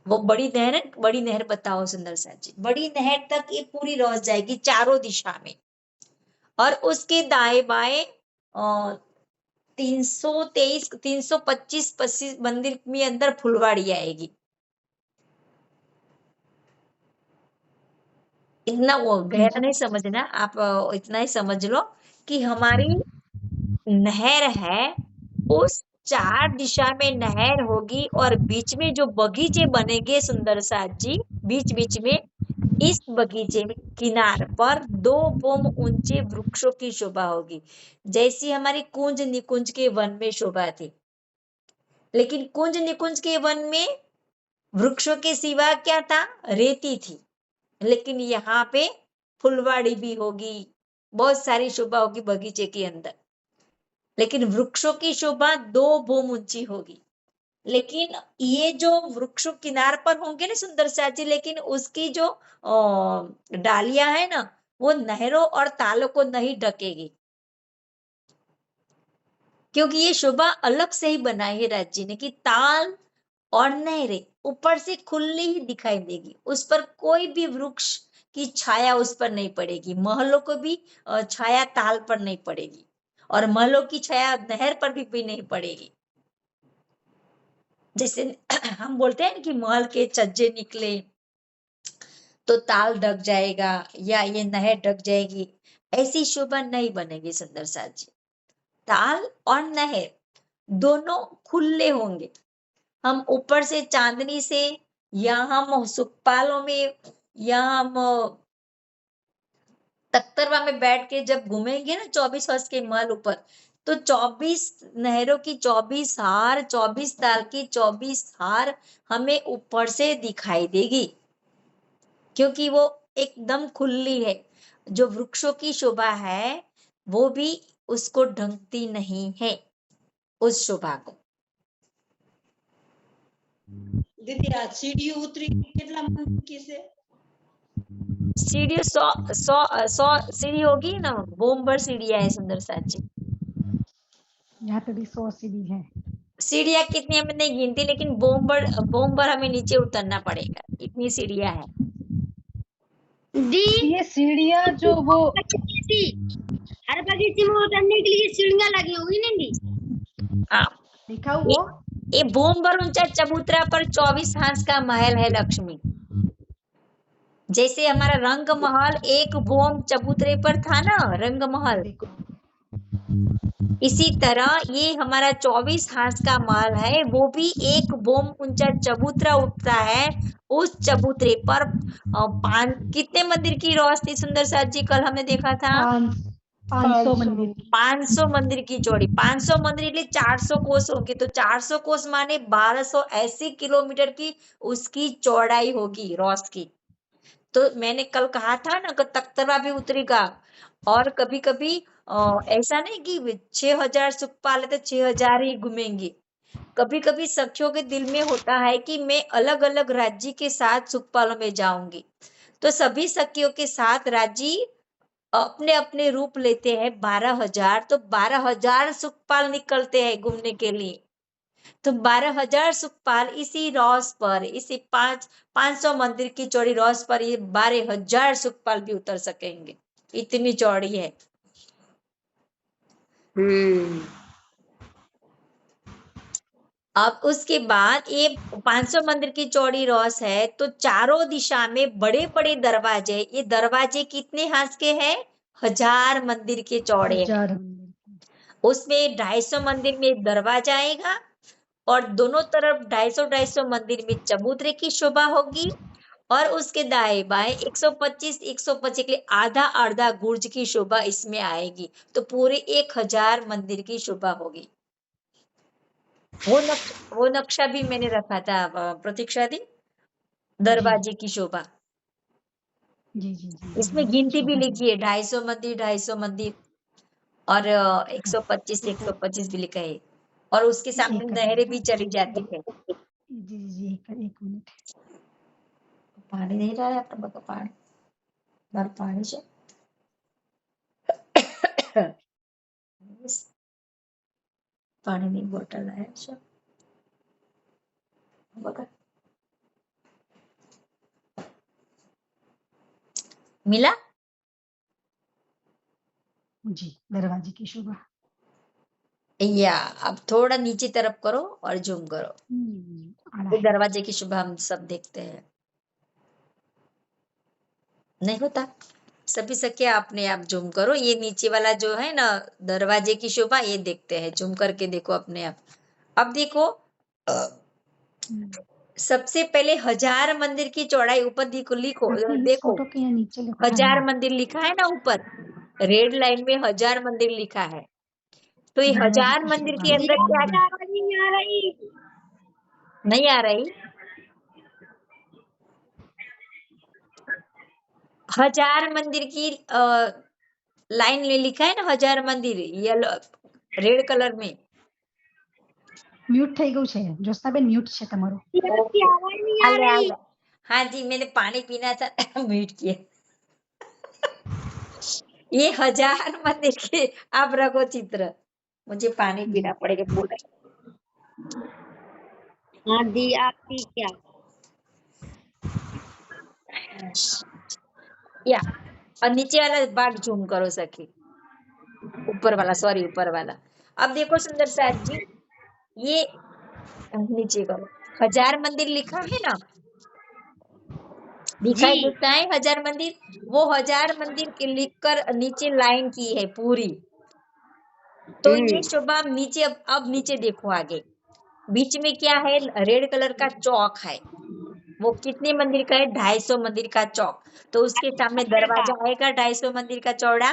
वो बड़ी नहर बताओ सुंदर साथ जी। बड़ी नहर तक ये पूरी रॉस जाएगी चारों दिशा में, और उसके दाएं बाएं 325 मंदिर में अंदर फुलवाड़ी आएगी। इतना वो गहरा नहीं समझना आप, इतना ही समझ लो कि हमारी नहर है, उस 4 दिशा में नहर होगी, और बीच में जो बगीचे बनेंगे सुंदर साथ जी, बीच में इस बगीचे में किनार पर 2 बहुत ऊंचे वृक्षों की शोभा होगी, जैसी हमारी कुंज निकुंज के वन में शोभा थी। लेकिन कुंज निकुंज के वन में वृक्षों के सिवा क्या था? रेती थी। लेकिन यहाँ पे फुलवाड़ी भी होगी, बहुत सारी शोभा होगी बगीचे के अंदर, लेकिन वृक्षों की शोभा 2 बोम ऊंची होगी। लेकिन ये जो वृक्षों किनार पर होंगे ना सुंदर साजी, लेकिन उसकी जो डालियां है ना, वो नहरों और तालों को नहीं ढकेगी, क्योंकि ये शोभा अलग से ही बनाई है राज जी ने कि ताल और नहरें ऊपर से खुली ही दिखाई देगी, उस पर कोई भी वृक्ष की छाया उस पर नहीं पड़ेगी, महलों को भी छाया ताल पर नहीं पड़ेगी, और महलों की छाया नहर पर भी नहीं पड़ेगी। जैसे हम बोलते हैं कि महल के छज्जे निकले तो ताल ढक जाएगा या ये नहर ढक जाएगी, ऐसी शोभा नहीं बनेगी सुंदर साज जी। ताल और नहर दोनों खुले होंगे। हम ऊपर से चांदनी से या हम सुखपालों में या हम तख्तरवा में बैठ के जब घूमेंगे ना 24 वर्ष के महल ऊपर, तो 24 नहरों की 24 हार, 24 ताल की 24 हार हमें ऊपर से दिखाई देगी, क्योंकि वो एकदम खुली है। जो वृक्षों की शोभा है वो भी उसको ढंकती नहीं है, उस शोभा को। दीदी आ सीढ़ी उतरी કેટલા મંદિર की से? सीढ़ी 100 सीढ़ी होगी ना, बोमभर सीढ़ियां है सुंदर साजी। यहाँ पे भी 100 सीढ़ी है। सीढ़ियां कितनी हमें नहीं गिनती, लेकिन बोमभर हमें नीचे उतरना पड़ेगा, इतनी सीढ़ियां है। दी ये सीढ़ियाँ जो वो हर बगीचे में उतरने के लिए सीढ़ियां लगी हुई नहीं दी। हाँ, देखा वो ये बोमभर ऊंचा चबूतरा पर 24 हांस का महल है लक्ष्मी। जैसे हमारा रंग महल एक बोम चबूतरे पर था ना, रंग महल, देखो इसी तरह ये हमारा 24 हांस का महल है, वो भी एक बोम ऊंचा चबूतरा उठता है। उस चबूतरे पर कितने मंदिर की रोशनी सुंदर साज जी कल हमने देखा था? 500 मंदिर की। 500 मंदिर की चौड़ी। 500 मंदिर એટલે 400 कोस होंगे, तो 400 कोस माने 1280 किलोमीटर की उसकी चौड़ाई होगी रोस की। तो मैंने कल कहा था ना कि तख्तरवा भी उतरेगा, और कभी कभी ऐसा नहीं कि 6000 सुखपाल है तो 6000 ही घूमेंगे। कभी कभी सखियों के दिल में होता है कि मैं अलग अलग राज्य के साथ सुखपालों में जाऊंगी, तो सभी सखियों के साथ राज्य अपने अपने रूप लेते हैं 12,000, तो 12,000 सुखपाल निकलते हैं घूमने के लिए। तो 12,000 सुखपाल इसी रोस पर, इसी 500 मंदिर की चौड़ी रोस पर ये 12,000 सुखपाल भी उतर सकेंगे, इतनी चौड़ी है। अब उसके बाद ये 500 मंदिर की चौड़ी रोस है, तो चारों दिशा में बड़े बड़े दरवाजे, ये दरवाजे कितने हाथ के हैं? 1000 मंदिर के चौड़े हैं। 1000 मंदिर। उसमें 250 मंदिर में दरवाजा आएगा, और दोनों तरफ 250 मंदिर में चबूतरे की शोभा होगी, और उसके दाएं बाएं 125 के लिए आधा आधा गुर्ज की शोभा इसमें आएगी, तो पूरे 1000 मंदिर की शोभा होगी। वो नक्शा भी मैंने रखा था प्रतीक्षा दी, दरवाजे की शोभा। जी जी जी। इसमें गिनती भी लिखी है, 250 मंदिर 250 मंदिर, और 125 भी लिखा है, और उसके सामने नहरें भी चली जाती है। जी जी एक मिनट। पानी नहीं रहा है अपना बका पानी बार पानी से पानी नहीं बोतल है सब बका मिला। जी दरवाजे की शोभा। या अब थोड़ा नीचे तरफ करो और जूम करो, आना तो है। दरवाजे की शोभा हम सब देखते हैं। नहीं होता सभी सके अपने आप जूम करो, ये नीचे वाला जो है ना दरवाजे की शोभा, ये देखते हैं, जूम करके देखो अपने आप। अब देखो सबसे पहले 1000 मंदिर की चौड़ाई ऊपर लिखो देखो, फोटो के यहाँ नीचे लिखो। 1000 मंदिर लिखा है ना ऊपर रेड लाइन में 1000 मंदिर लिखा है, तो ये 1000 मंदिर के अंदर क्या आवाज नहीं आ रही। नहीं आ रही। हजार मंदिर की लाइन में लिखा है ना, हजार मंदिर, येलो रेड कलर में। म्यूट થઈ ગયું છે જોસ્તાબેન, म्यूट છે તમારું। आपकी आवाज नहीं आ आले रही। आले। हाँ जी, मैंने पानी पीना था म्यूट किया। ये हजार मंदिर के आप रखो चित्र, मुझे पानी पीना पड़ेगा पूरा। हाँ दी, आपकी क्या? या और नीचे वाला भाग झूम करो सखी, ऊपर वाला, सॉरी ऊपर वाला। अब देखो सुंदर साथ जी, ये नीचे करो, हजार मंदिर लिखा है ना, दिखाई जी। देता है हजार मंदिर। वो हजार मंदिर के लिखकर नीचे लाइन की है पूरी। तो ये शोभा नीचे, अब नीचे देखो आगे, बीच में क्या है, रेड कलर का चौक है। वो कितने मंदिर का है, 250 मंदिर का चौक। तो उसके सामने दरवाजा आएगा 250 मंदिर का चौड़ा।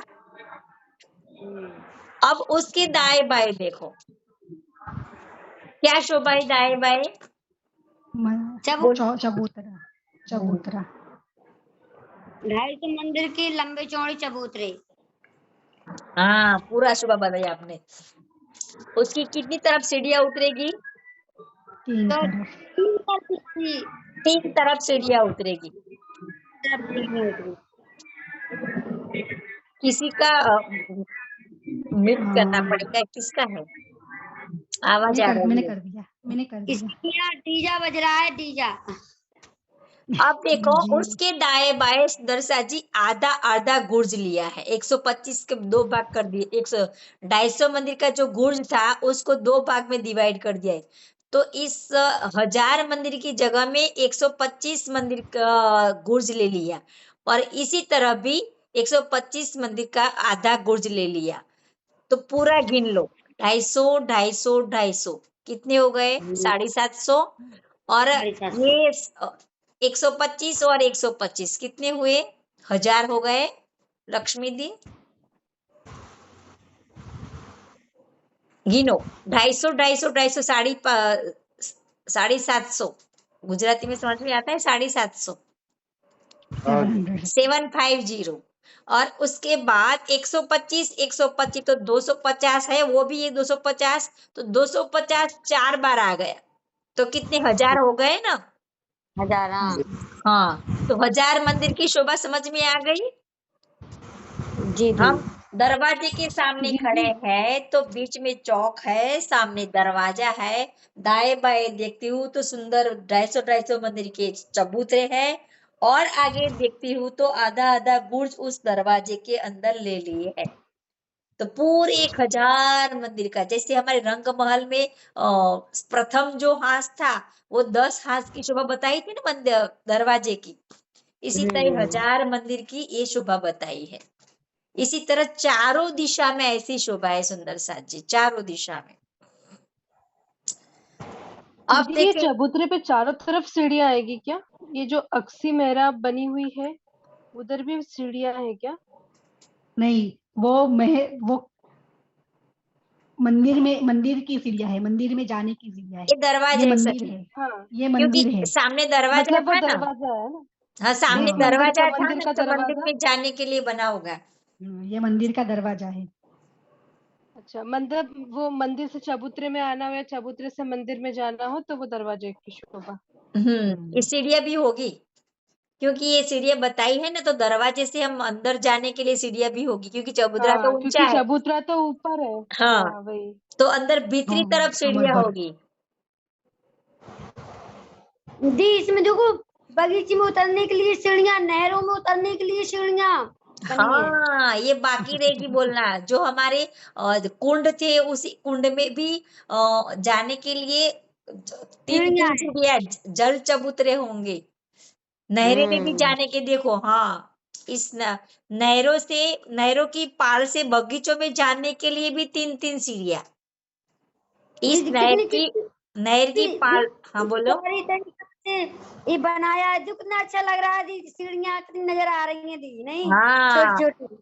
अब उसके दाएं बाएं देखो, क्या शोभा है दाएं बाएं? चबूतरा, चबूतरा। 250 मंदिर के लंबे चौड़े चबूतरे। हाँ, पूरा शोभा बताया आपने। उसकी कितनी तरफ सीढ़ियां उतरेगी? 3 तो तरफ। 3 तरफ की 3 तरफ सीढ़ियां उतरेगी। तरफ सीढ़ियां उतरी। किसी का म्यूट करना पड़ेगा, किसका है? आवाज आ रही मैंने है। कर दिया, मैंने कर दिया। इसके यहाँ डीजा बज रहा है, डीजा। अब देखो जी। उसके दाएं बाएं दरसा जी आधा आधा गुर्ज लिया है। 125 के 2 भाग कर दिए। 250 मंदिर का जो गुर्ज था उसको 2 भाग में डिवाइड कर दिया है। तो इस 1000 मंदिर की जगह में 125 मंदिर का गुर्ज ले लिया, और इसी तरह भी 125 मंदिर का आधा गुर्ज ले लिया। तो पूरा गिन लो, 250 250 250 कितने हो गए? 750। और 750। ये 125 और 125 कितने हुए? 1000 हो गए। लक्ष्मी दी गिनो, 250 250 250 750। गुजराती में समझ में आता है? 750 750। और उसके बाद 125 125 तो 250 है, वो भी ये 250, तो 250 4 बार आ गया, तो कितने 1000 हो गए ना। 1000। हाँ, तो 1000 मंदिर की शोभा समझ में आ गई। जी हम दरवाजे के सामने जी, खड़े जी। हैं, तो बीच में चौक है, सामने दरवाजा है, दाएं बाएं देखती हूँ तो सुंदर 250 250 मंदिर के चबूतरे हैं, और आगे देखती हूँ तो आधा आधा बुर्ज उस दरवाजे के अंदर ले लिए है। तो पूरे 1000 मंदिर का, जैसे हमारे रंग महल में प्रथम जो हाथ था वो 10 हाथ की शोभा बताई थी ना मंदिर दरवाजे की, इसी तरह 1000 मंदिर की ये शोभा बताई है। इसी तरह चारों दिशा में ऐसी शोभा है सुंदर साथ जी, चारों दिशा में। अब दीदी, ये देखें, चबूतरे पे चारों तरफ सीढ़ियां आएगी क्या? ये जो अक्सी मेहराब बनी हुई है उधर भी सीढ़ियां हैं क्या? नहीं, वो मंदिर की सीढ़ियां है, मंदिर में जाने की सीढ़ियां है। ये दरवाजा ये है मंदिर सखी, है, हाँ, ये क्योंकि मंदिर है। सामने दरवाजा मतलब वो था ना। दरवाजा है ना, हाँ, सामने जिस मंदिर का दरवाजा था मंदिर ना, का तो मंदिर दरवाजा। में जाने के लिए बना होगा। ये मंदिर का दरवाजा है। अच्छा, मतलब वो मंदिर से चबूतरे में आना हो या चबूतरे से मंदिर में जाना हो तो वो दरवाजे की शोभा। ये सीढ़ियां भी होगी, क्योंकि ये सीढ़ियां बताई है ना, तो दरवाजे से हम अंदर जाने के लिए सीढ़ियां भी होगी, क्योंकि चबूतरा तो हाँ, ऊंचा क्योंकि है। चबूतरा तो ऊपर है। हाँ, हाँ, वही। तो अंदर भीतरी तरफ सीढ़ियां बरोबर। होगी। दी, इसमें देखो, बगीचे में उतरने के लिए सीढ़ियां, नहरों में उतरने के लिए सीढ़ियां बनी है। हाँ, ये बाकी रहेगी बोलना, जो हमारे कुंड थे उसी कुंड में भी जाने के लिए 3 सीढ़ियां 3 हैं। सीढ़ियां जल चबूतरे होंगे। नहरें में भी जाने के देखो, हाँ, इस नहरों से, नहरों की पाल से बगीचों में जाने के लिए भी 3 3 सीढ़ियां। इस दीदी, नहर कितनी की कितनी पाल, हाँ बोलो। सारी तरीके से ये बनाया है, जो कितना अच्छा लग रहा है दीदी। सीढ़ियां कितनी नजर आ रही हैं दीदी, नहीं? हाँ, छोटी छोटी।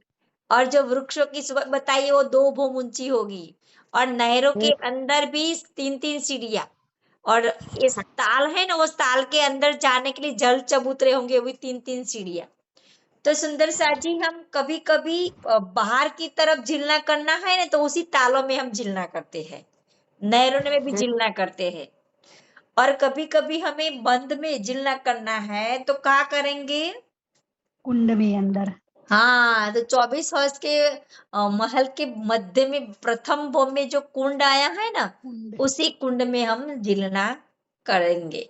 और जो वृक्षों की सुबह बताइए वो 2 भूम ऊंची होगी, और नहरों के अंदर भी 3 3 सीढ़ियां, और इस ताल है ना, उस ताल के अंदर जाने के लिए जल चबूतरे होंगे, वो 3-3 सीढ़ियां। तो सुंदर सा जी, हम कभी कभी बाहर की तरफ झिलना करना है ना, तो उसी तालों में हम झिलना करते हैं, नहरों में भी झिलना करते हैं। और कभी कभी हमें बंद में झिलना करना है तो क्या करेंगे? कुंड में अंदर। हाँ, तो 24 हॉर्स के महल के मध्य में प्रथम भोग में जो कुंड आया है ना, कुंड। उसी कुंड में हम झिलना करेंगे।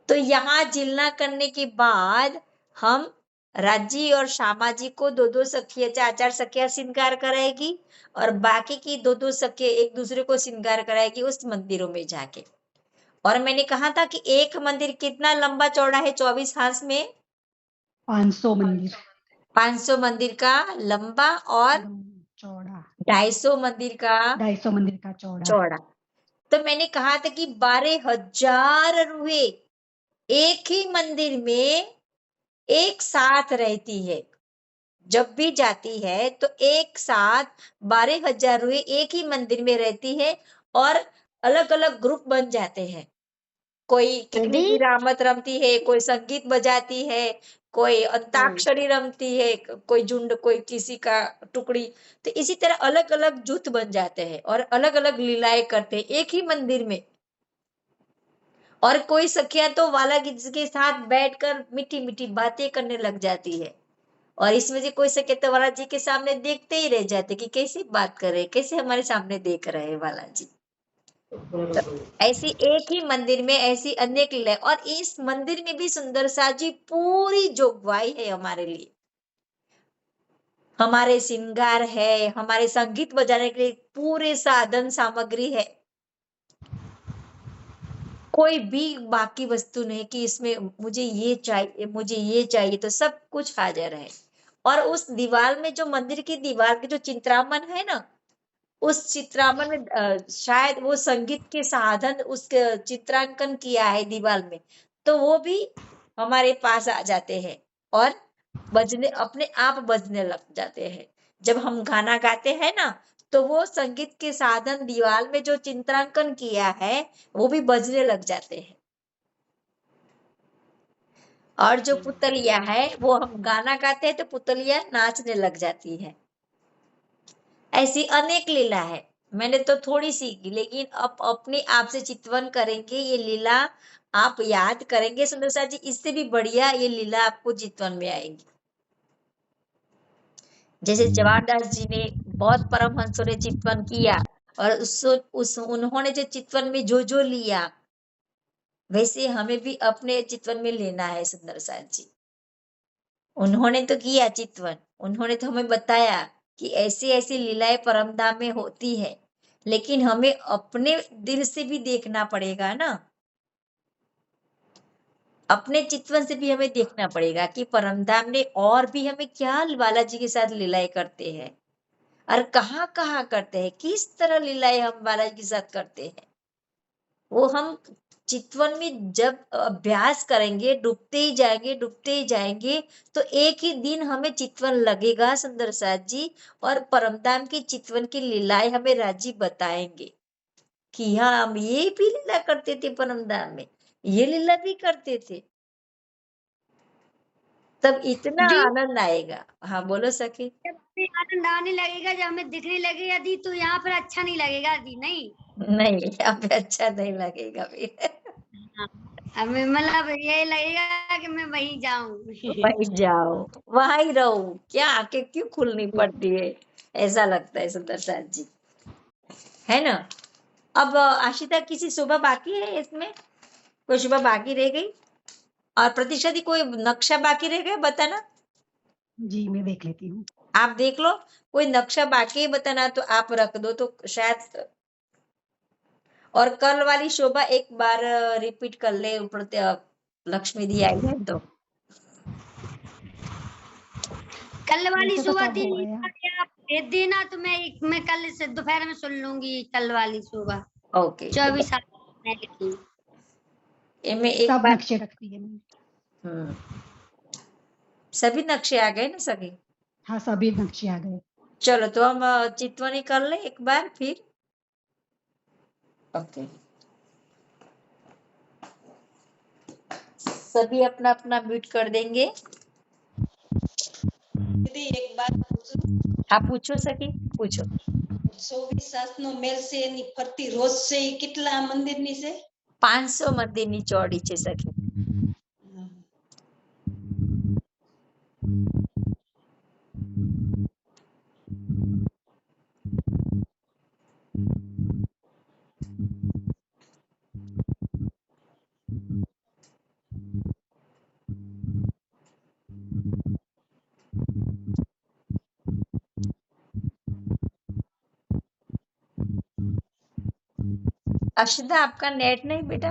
तो यहाँ झिलना करने के बाद हम राजी और श्यामा जी को 2-2 सखिया, 4-4 सखिया श्रृंगार कराएगी, और बाकी की 2-2 सखिया एक दूसरे को श्रृंगार कराएगी उस मंदिरों में जाके। और मैंने कहा था कि एक मंदिर कितना लंबा चौड़ा है 24 हाथ में? 500 मंदिर 500 मंदिर का लंबा और चौड़ा, 250 मंदिर का 250 मंदिर का चौड़ा। चौड़ा। तो मैंने कहा था कि 12,000 रूहे एक ही मंदिर में एक साथ रहती है। जब भी जाती है तो एक साथ 12,000 रूहे एक ही मंदिर में रहती है, और अलग अलग ग्रुप बन जाते हैं। कोई कितनी की रामत रमती है, कोई संगीत बजाती है, कोई अंताक्षरी रमती है, कोई झुंड, कोई किसी का टुकड़ी। तो इसी तरह अलग अलग जुट बन जाते हैं और अलग अलग लीलाएं करते हैं एक ही मंदिर में। और कोई सखियां तो वाला के साथ बैठकर मीठी मीठी बातें करने लग जाती है, और इसमें से कोई सखिया तो वाला जी के सामने देखते ही रह जाते कि कैसी बात कर रहे, कैसे हमारे सामने देख रहे हैं वाला जी। तो ऐसी एक ही मंदिर में ऐसी अनेक लीलाएं, और इस मंदिर में भी सुंदर सा जी पूरी जोगवाई है हमारे लिए। हमारे श्रृंगार है, हमारे संगीत बजाने के लिए पूरे साधन सामग्री है। कोई भी बाकी वस्तु नहीं कि इसमें मुझे ये चाहिए, मुझे ये चाहिए, तो सब कुछ हाजिर है। और उस दीवार में, जो मंदिर की दीवार के जो चित्रामन है ना, उस चित्रामन में शायद वो संगीत के साधन उस चित्रांकन किया है दीवार में, तो वो भी हमारे पास आ जाते हैं और बजने, अपने आप बजने लग जाते हैं। जब हम गाना गाते हैं ना, तो वो संगीत के साधन दीवार में जो चित्रांकन किया है वो भी बजने लग जाते हैं। और जो पुतलिया है, वो हम गाना गाते हैं तो पुतलिया नाचने लग जाती है। ऐसी अनेक लीला है। मैंने तो थोड़ी सीखी, लेकिन अब अपने आप से चित्वन करेंगे, ये लीला आप याद करेंगे सुंदर सा जी, इससे भी बढ़िया ये लीला आपको चित्वन में आएगी। जैसे जवाहरदास जी ने, बहुत परमहंसों ने चित्वन किया, और उन्होंने जो चित्वन में जो जो लिया, वैसे हमें भी अपने चित्वन में लेना है सुंदर सा जी। उन्होंने तो किया चित्वन, उन्होंने तो हमें बताया कि ऐसी ऐसी लीलाएं परमधाम में होती है, लेकिन हमें अपने दिल से भी देखना पड़ेगा ना, अपने चितवन से भी हमें देखना पड़ेगा कि परमधाम ने और भी हमें क्या बालाजी के साथ लीलाएं करते हैं, और कहाँ कहाँ करते हैं, किस तरह लीलाएं हम बालाजी के साथ करते हैं। वो हम चितवन में जब अभ्यास करेंगे, डूबते ही जाएंगे, डूबते ही जाएंगे, तो एक ही दिन हमें चितवन लगेगा सुंदर साथ जी, और परमधाम की चितवन की लीलाएं हमें राजी बताएंगे कि हाँ, हम ये भी लीला करते थे परमधाम में, ये लीला भी करते थे। तब इतना दी आनंद आएगा। हाँ, बोलो सखी। जब हमें आनंद आने लगेगा, जब हमें दिखने लगेगा दी, तो यहाँ पर अच्छा नहीं लगेगा दी, नहीं। नहीं, यहाँ पे अच्छा नहीं लगेगा फिर। हाँ, हमें मतलब ये लगेगा कि मैं वहीं जाऊं। वहीं जाओ, वहां ही रहो, क्या आंखें क्यों खुलनी पड़ती है, ऐसा लगता है सुंदर साथ जी, है ना। अब आशिता, किसी सुबह बाकी है इसमें? कोई सुबह बाकी रह गई? और प्रतीक्षा दी, कोई नक्शा बाकी रह गया, बताना। जी मैं देख लेती हूँ। आप देख लो, कोई नक्शा बाकी है बताना, तो आप रख दो तो शायद। और कल वाली शोभा एक बार रिपीट कर ले, लक्ष्मी दी आई है तो। कल वाली वैसे तो सुबह सब हो दी गया। आप भेज देना, तो मैं कल से दोपहर में सुन लूंगी कल वाली सुबह। ओके, 24 में एक सब बार। नक्शे रखती है मैं। सभी नक्शे आ गए ना सभी? हाँ सभी नक्शे आ गए। चलो, तो हम चितवनी कर ले एक बार फिर। ओके। सभी अपना अपना म्यूट कर देंगे। दीदी एक बात पूछूं? हाँ पूछो सखी, पूछो। 24 સાસનો મેલ છે એની ફરતી રોજ છે એ કેટલા મંદિરની છે? 500 મંદિરની ચોડી છે સખી. अक्षदा आपका नेट नहीं बेटा?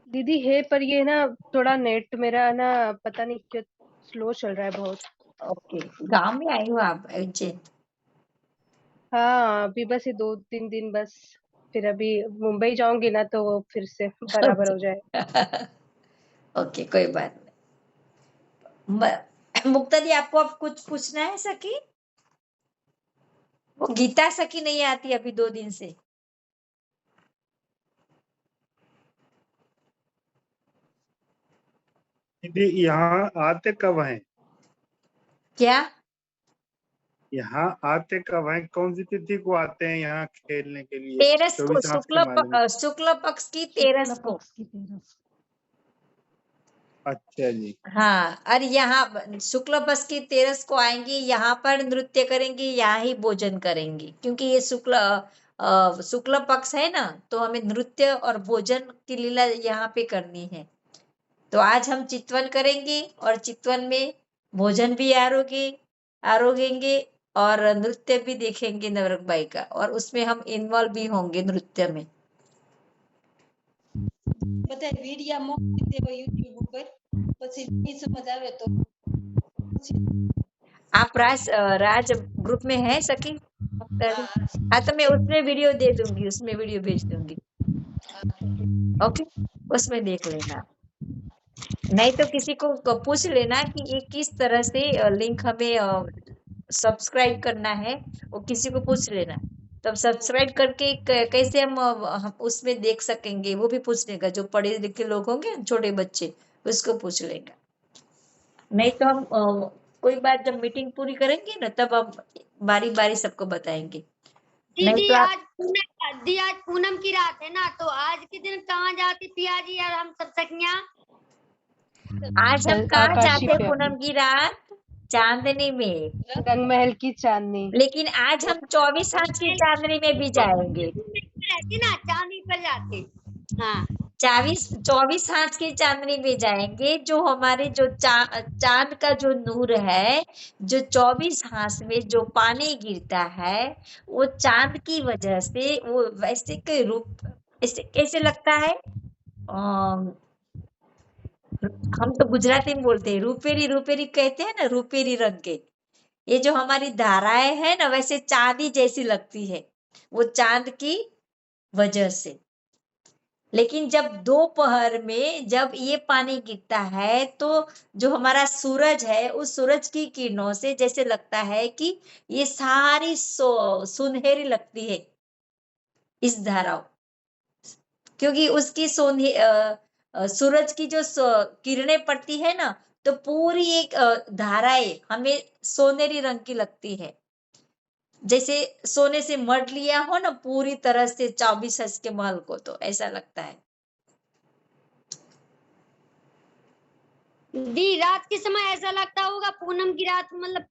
दीदी है, पर ये ना थोड़ा नेट मेरा ना पता नहीं क्यों स्लो चल रहा है बहुत। ओके, गांव में आई हो आप उज्जैन? हाँ, अभी बस ये 2-3 दिन बस, फिर अभी मुंबई जाऊंगी ना तो वो फिर से बराबर हो जाए। ओके, कोई बात नहीं। मुक्ता दी आपको अब कुछ पूछना है सखी? वो गीता सखी नहीं आती अभी 2 दिन से। दीदी यहाँ आते कब हैं? क्या? यहाँ आते कब हैं? कौन सी तिथि को आते हैं यहाँ खेलने के लिए? 13 को 24 मार्च के मालूम है। शुक्ल पक्ष की 13 को। पक्ष की 13। अच्छा जी। हाँ, और यहाँ शुक्ल पक्ष की 13 को आएंगी, यहाँ पर नृत्य करेंगी, यहाँ ही भोजन करेंगी, क्योंकि ये शुक्ल पक्ष है ना, तो हमें नृत्य और भोजन की लीला यहाँ पे करनी है। तो आज हम चितवन करेंगे और चितवन में भोजन भी आरोगेंगे और नृत्य भी देखेंगे नवरंग बाई का, और उसमें हम इन्वॉल्व भी होंगे नृत्य में। બધા વિડિયા મોકલી દેવો YouTube ઉપર, પછી નહીં સમજ આવે તો आप राज ग्रुप में है सखी? हाँ, तो मैं उसमें वीडियो दे दूंगी, उसमें वीडियो भेज दूंगी। ओके, उसमें देख लेना। नहीं तो किसी को पूछ लेना कि ये किस तरह से लिंक हमें सब्सक्राइब करना है, वो किसी को पूछ लेना। तब सब्सक्राइब करके कैसे हम उसमें देख सकेंगे, वो भी पूछ लेगा। जो पढ़े लिखे लोग होंगे, छोटे बच्चे, उसको पूछ लेगा। नहीं तो हम कोई बात जब मीटिंग पूरी करेंगे ना, तब हम बारी बारी सबको बताएंगे। नहीं दीदी तो आप आज पूनम की रात है ना, तो आज के दिन कहाँ जाती पिया जी और हम सब सखियां? आज हम कहाँ आकाशी जाते पे पूनम की रात? चांदनी में। रंग महल की चांदनी। लेकिन आज हम 24 हाथ की चांदनी में भी जाएंगे। रहती ना, चांदनी पर जाते। हाँ, 24 हाथ की चांदनी में जाएंगे। जो हमारे जो चांद का जो नूर है, जो 24 हाथ में जो पानी गिरता है, वो चांद की वजह से वो वैसे के रूप ऐसे कैसे लगता है। हम तो गुजराती में बोलते हैं, रूपेरी रूपेरी कहते हैं ना, रूपेरी रंग के। ये जो हमारी धाराएं है ना, वैसे चांदी जैसी लगती है, वो चांद की वजह से। लेकिन जब दोपहर में जब ये पानी गिरता है, तो जो हमारा सूरज है, उस सूरज की किरणों से जैसे लगता है कि ये सारी सुनहरी लगती है इस धाराओं, क्योंकि उसकी सूरज की जो किरणें पड़ती है ना, तो पूरी एक धाराएं हमें सोनेरी रंग की लगती है, जैसे सोने से मढ़ लिया हो ना पूरी तरह से 24 हज के महल को, तो ऐसा लगता है। दी रात के समय ऐसा लगता होगा पूनम की रात, मतलब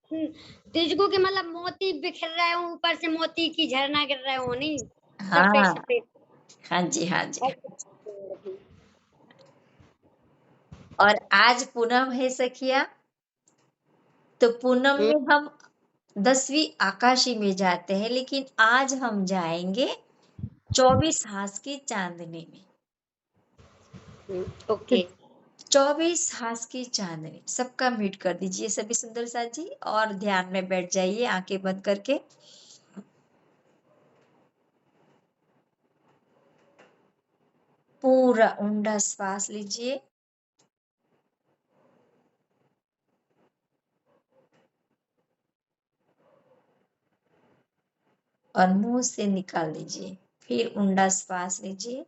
तुझको के मतलब मोती बिखर रहे हो, ऊपर से मोती की झरना गिर रहे हो, नहीं? सफेद हाँ सफेद। हाँ जी, हाँ जी। और आज पूनम है सखिया, तो पूनम में हम 10वीं आकाशी में जाते हैं, लेकिन आज हम जाएंगे 24 हाथ की चांदनी में। ओके। 24 हाथ की चांदनी। सबका म्यूट कर दीजिए सभी सुंदर साथ जी, और ध्यान में बैठ जाइए आंखें बंद करके। पूरा ऊंडा श्वास लीजिए और मुंह से निकाल लीजिए। फिर ऊंडा श्वास लीजिए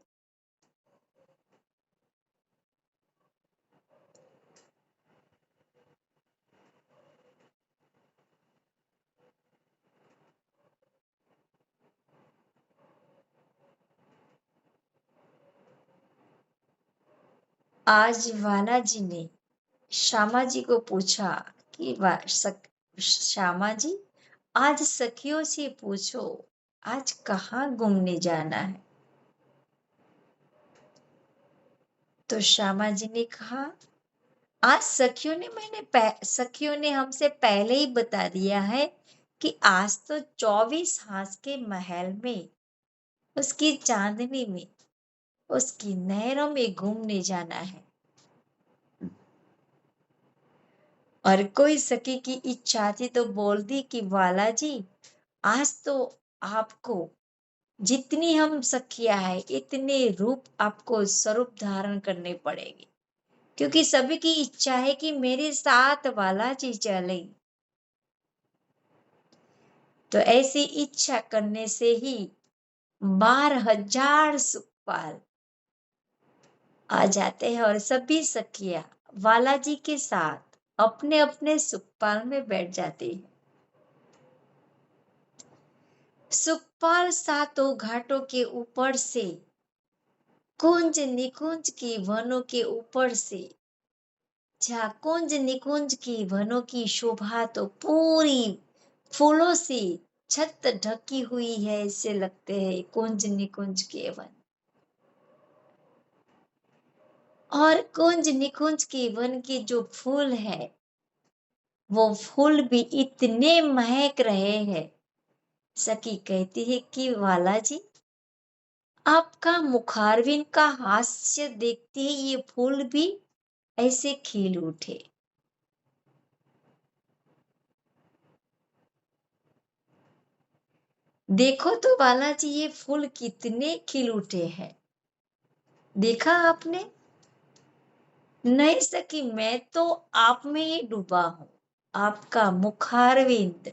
आज वाला जी ने श्यामा जी को पूछा कि श्यामा जी, आज सखियों से पूछो आज कहाँ घूमने जाना है। तो श्यामा जी ने कहा आज सखियों ने हमसे पहले ही बता दिया है कि आज तो 24 हाथ के महल में, उसकी चांदनी में, उसकी नहरों में घूमने जाना है। और कोई सखी की इच्छा थी तो बोल दी कि वाला जी, आज तो आपको जितनी हम सखियां है इतने रूप आपको स्वरूप धारण करने पड़ेंगे, क्योंकि सभी की इच्छा है कि मेरे साथ वाला जी चले। तो ऐसी इच्छा करने से ही 12,000 सुखपाल आ जाते हैं और सभी सखियां वाला जी के साथ अपने अपने सुखपाल में बैठ जाती है। सुखपाल सातों घाटों के ऊपर से, कुंज निकुंज की वनों के ऊपर से, जहाँ कुंज निकुंज की वनों की शोभा तो पूरी फूलों से छत ढकी हुई है, ऐसे लगते हैं कुंज निकुंज के वन। और कुंज निकुंज के वन के जो फूल है वो फूल भी इतने महक रहे हैं। सखी कहती है कि वाला जी, आपका मुखारविंद का हास्य देखते ही ये फूल भी ऐसे खिल उठे। देखो तो बाला जी ये फूल कितने खिल उठे हैं, देखा आपने? नहीं सकी, मैं तो आप में ही डूबा हूं। आपका मुखारविंद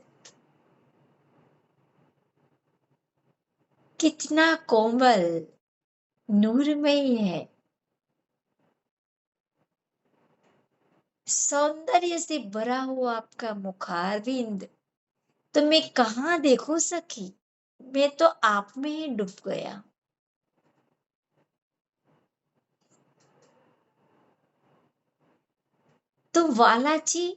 कितना कोमल नूरमयी है, सौंदर्य से भरा हुआ आपका मुखारविंद तो मैं कहाँ देखूं सखी, मैं तो आप में ही डूब गया। तो वाला जी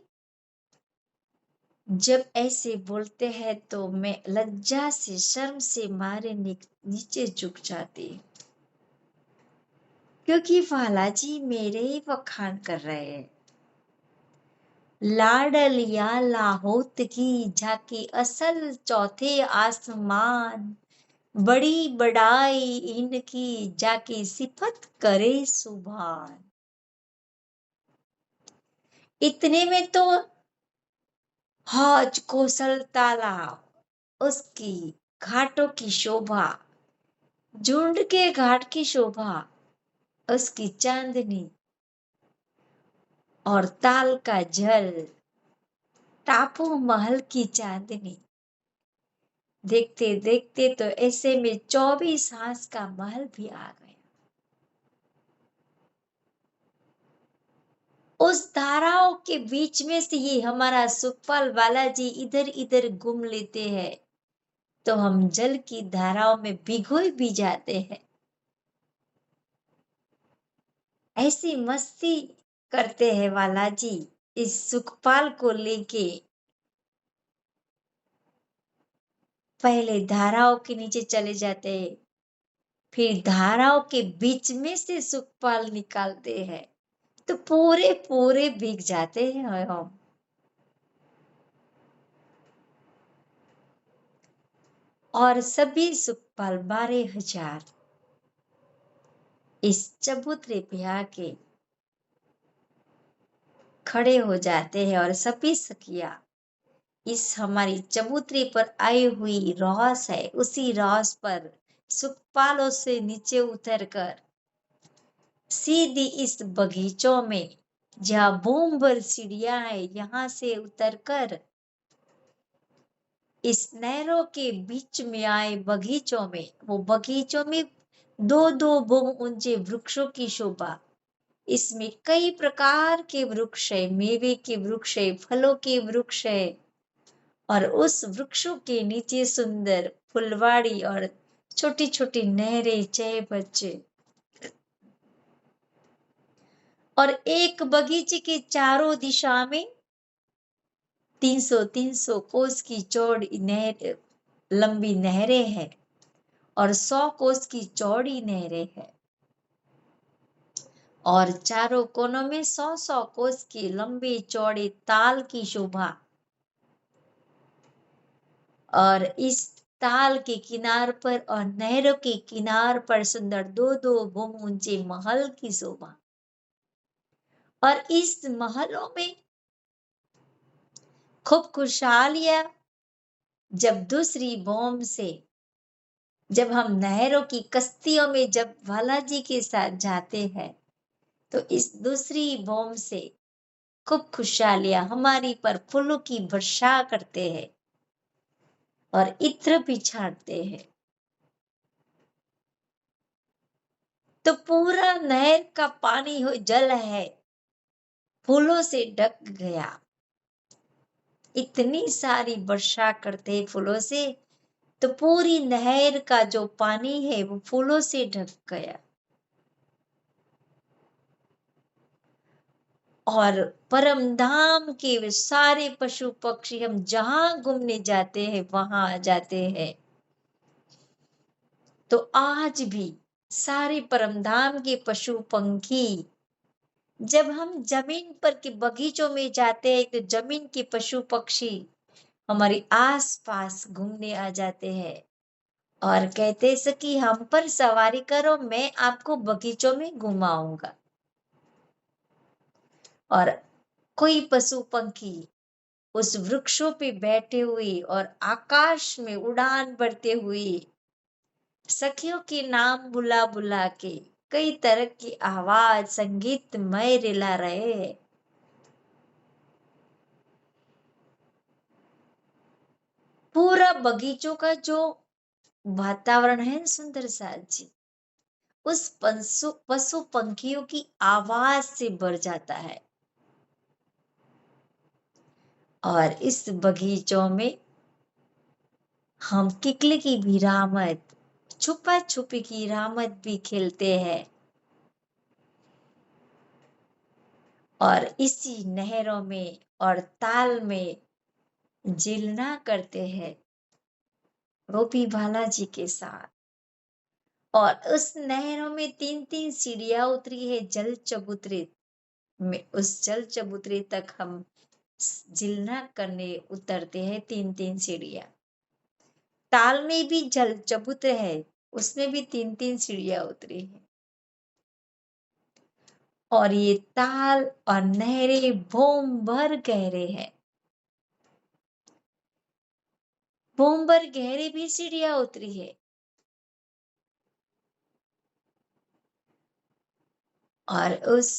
जब ऐसे बोलते हैं तो मैं लज्जा से शर्म से मारे नीचे झुक जाती, क्योंकि वाला जी मेरे ही वखान कर रहे हैं। लाडलिया लाहौत की झाकी असल चौथे आसमान, बड़ी बड़ाई इनकी जाकी सिफत करे सुभान। इतने में तो हौज कौशल तालाब, उसकी घाटों की शोभा, झुंड के घाट की शोभा, उसकी चांदनी और ताल का जल, टापू महल की चांदनी, देखते देखते तो ऐसे में 24 हाथ का महल भी आ गया। उस धाराओं के बीच में से ही हमारा सुखपाल वाला जी इधर इधर घूम लेते हैं, तो हम जल की धाराओं में भिगोए भी जाते हैं। ऐसी मस्ती करते हैं वाला जी इस सुखपाल को लेके। पहले धाराओं के नीचे चले जाते हैं, फिर धाराओं के बीच में से सुखपाल निकालते हैं, तो पूरे पूरे भीग जाते हैं हम। और सभी सुखपाल 12,000 इस चबूतरे पे आके खड़े हो जाते हैं और सभी सखियां इस हमारी चबूतरे पर आई हुई रौस है, उसी रौस पर सुखपालों से नीचे उतरकर सीधी इस बगीचों में, जहाँ बूम भर सीढ़ियां है, यहाँ से उतरकर इस नहरों के बीच में आए बगीचों में, वो बगीचों में 2-2 बूम ऊंचे वृक्षों की शोभा, इसमें कई प्रकार के वृक्ष है, मेवे के वृक्ष है, फलों के वृक्ष है, और उस वृक्षों के नीचे सुंदर फुलवाड़ी और छोटी छोटी नहरें, चाहे बच्चे और एक बगीचे के चारों दिशा में 300 कोस की चौड़ी नहर, लंबी नहरें हैं और 100 कोस की चौड़ी नहरें हैं और चारों कोनों में 100 कोस की लंबे चौड़े ताल की शोभा। और इस ताल के किनार पर और नहरों के किनार पर सुंदर 2-2 भूम ऊंचे महल की शोभा। और इस महलों में खूब खुशहालियां। जब दूसरी बॉम्ब से जब हम नहरों की कश्तियों में जब बालाजी के साथ जाते हैं तो इस दूसरी बॉम्ब से खूब खुशहालियां हमारी पर फूलों की वर्षा करते हैं और इत्र भी छाटते हैं। तो पूरा नहर का पानी हो जल है, फूलों से ढक गया। इतनी सारी वर्षा करते फूलों से, तो पूरी नहर का जो पानी है वो फूलों से ढक गया। और परम धाम के वे सारे पशु पक्षी हम जहां घूमने जाते हैं वहां आ जाते हैं। तो आज भी सारे परम धाम के पशु पंखी जब हम जमीन पर के बगीचों में जाते हैं तो जमीन के पशु पक्षी हमारे आस पास घूमने आ जाते हैं और कहते सकी हम पर सवारी करो, मैं आपको बगीचों में घुमाऊंगा। और कोई पशु पंखी उस वृक्षों पे बैठे हुए और आकाश में उड़ान भरते हुए सखियों के नाम बुला बुला के कई तरह की आवाज संगीतमय रिला रहे हैं। पूरा बगीचों का जो वातावरण है सुंदर साथ जी, उस पशु पंखियों की आवाज से भर जाता है। और इस बगीचों में हम किकली की भी रामत, छुपा छुपी की रामत भी खेलते हैं और इसी नहरों में और ताल में जिलना करते हैं वो भी बालाजी के साथ। और उस नहरों में 3-3 सीढ़ियां उतरी है जल चबूतरे में, उस जल चबूतरे तक हम जिलना करने उतरते हैं 3-3 सीढ़ियां। ताल में भी जल चबूतरे है, उसमें भी 3-3 सीढ़ियां उतरी है। और ये ताल और नहरें भूम भर गहरे हैं, भूम भर गहरे भी सीढ़ियां उतरी है। और उस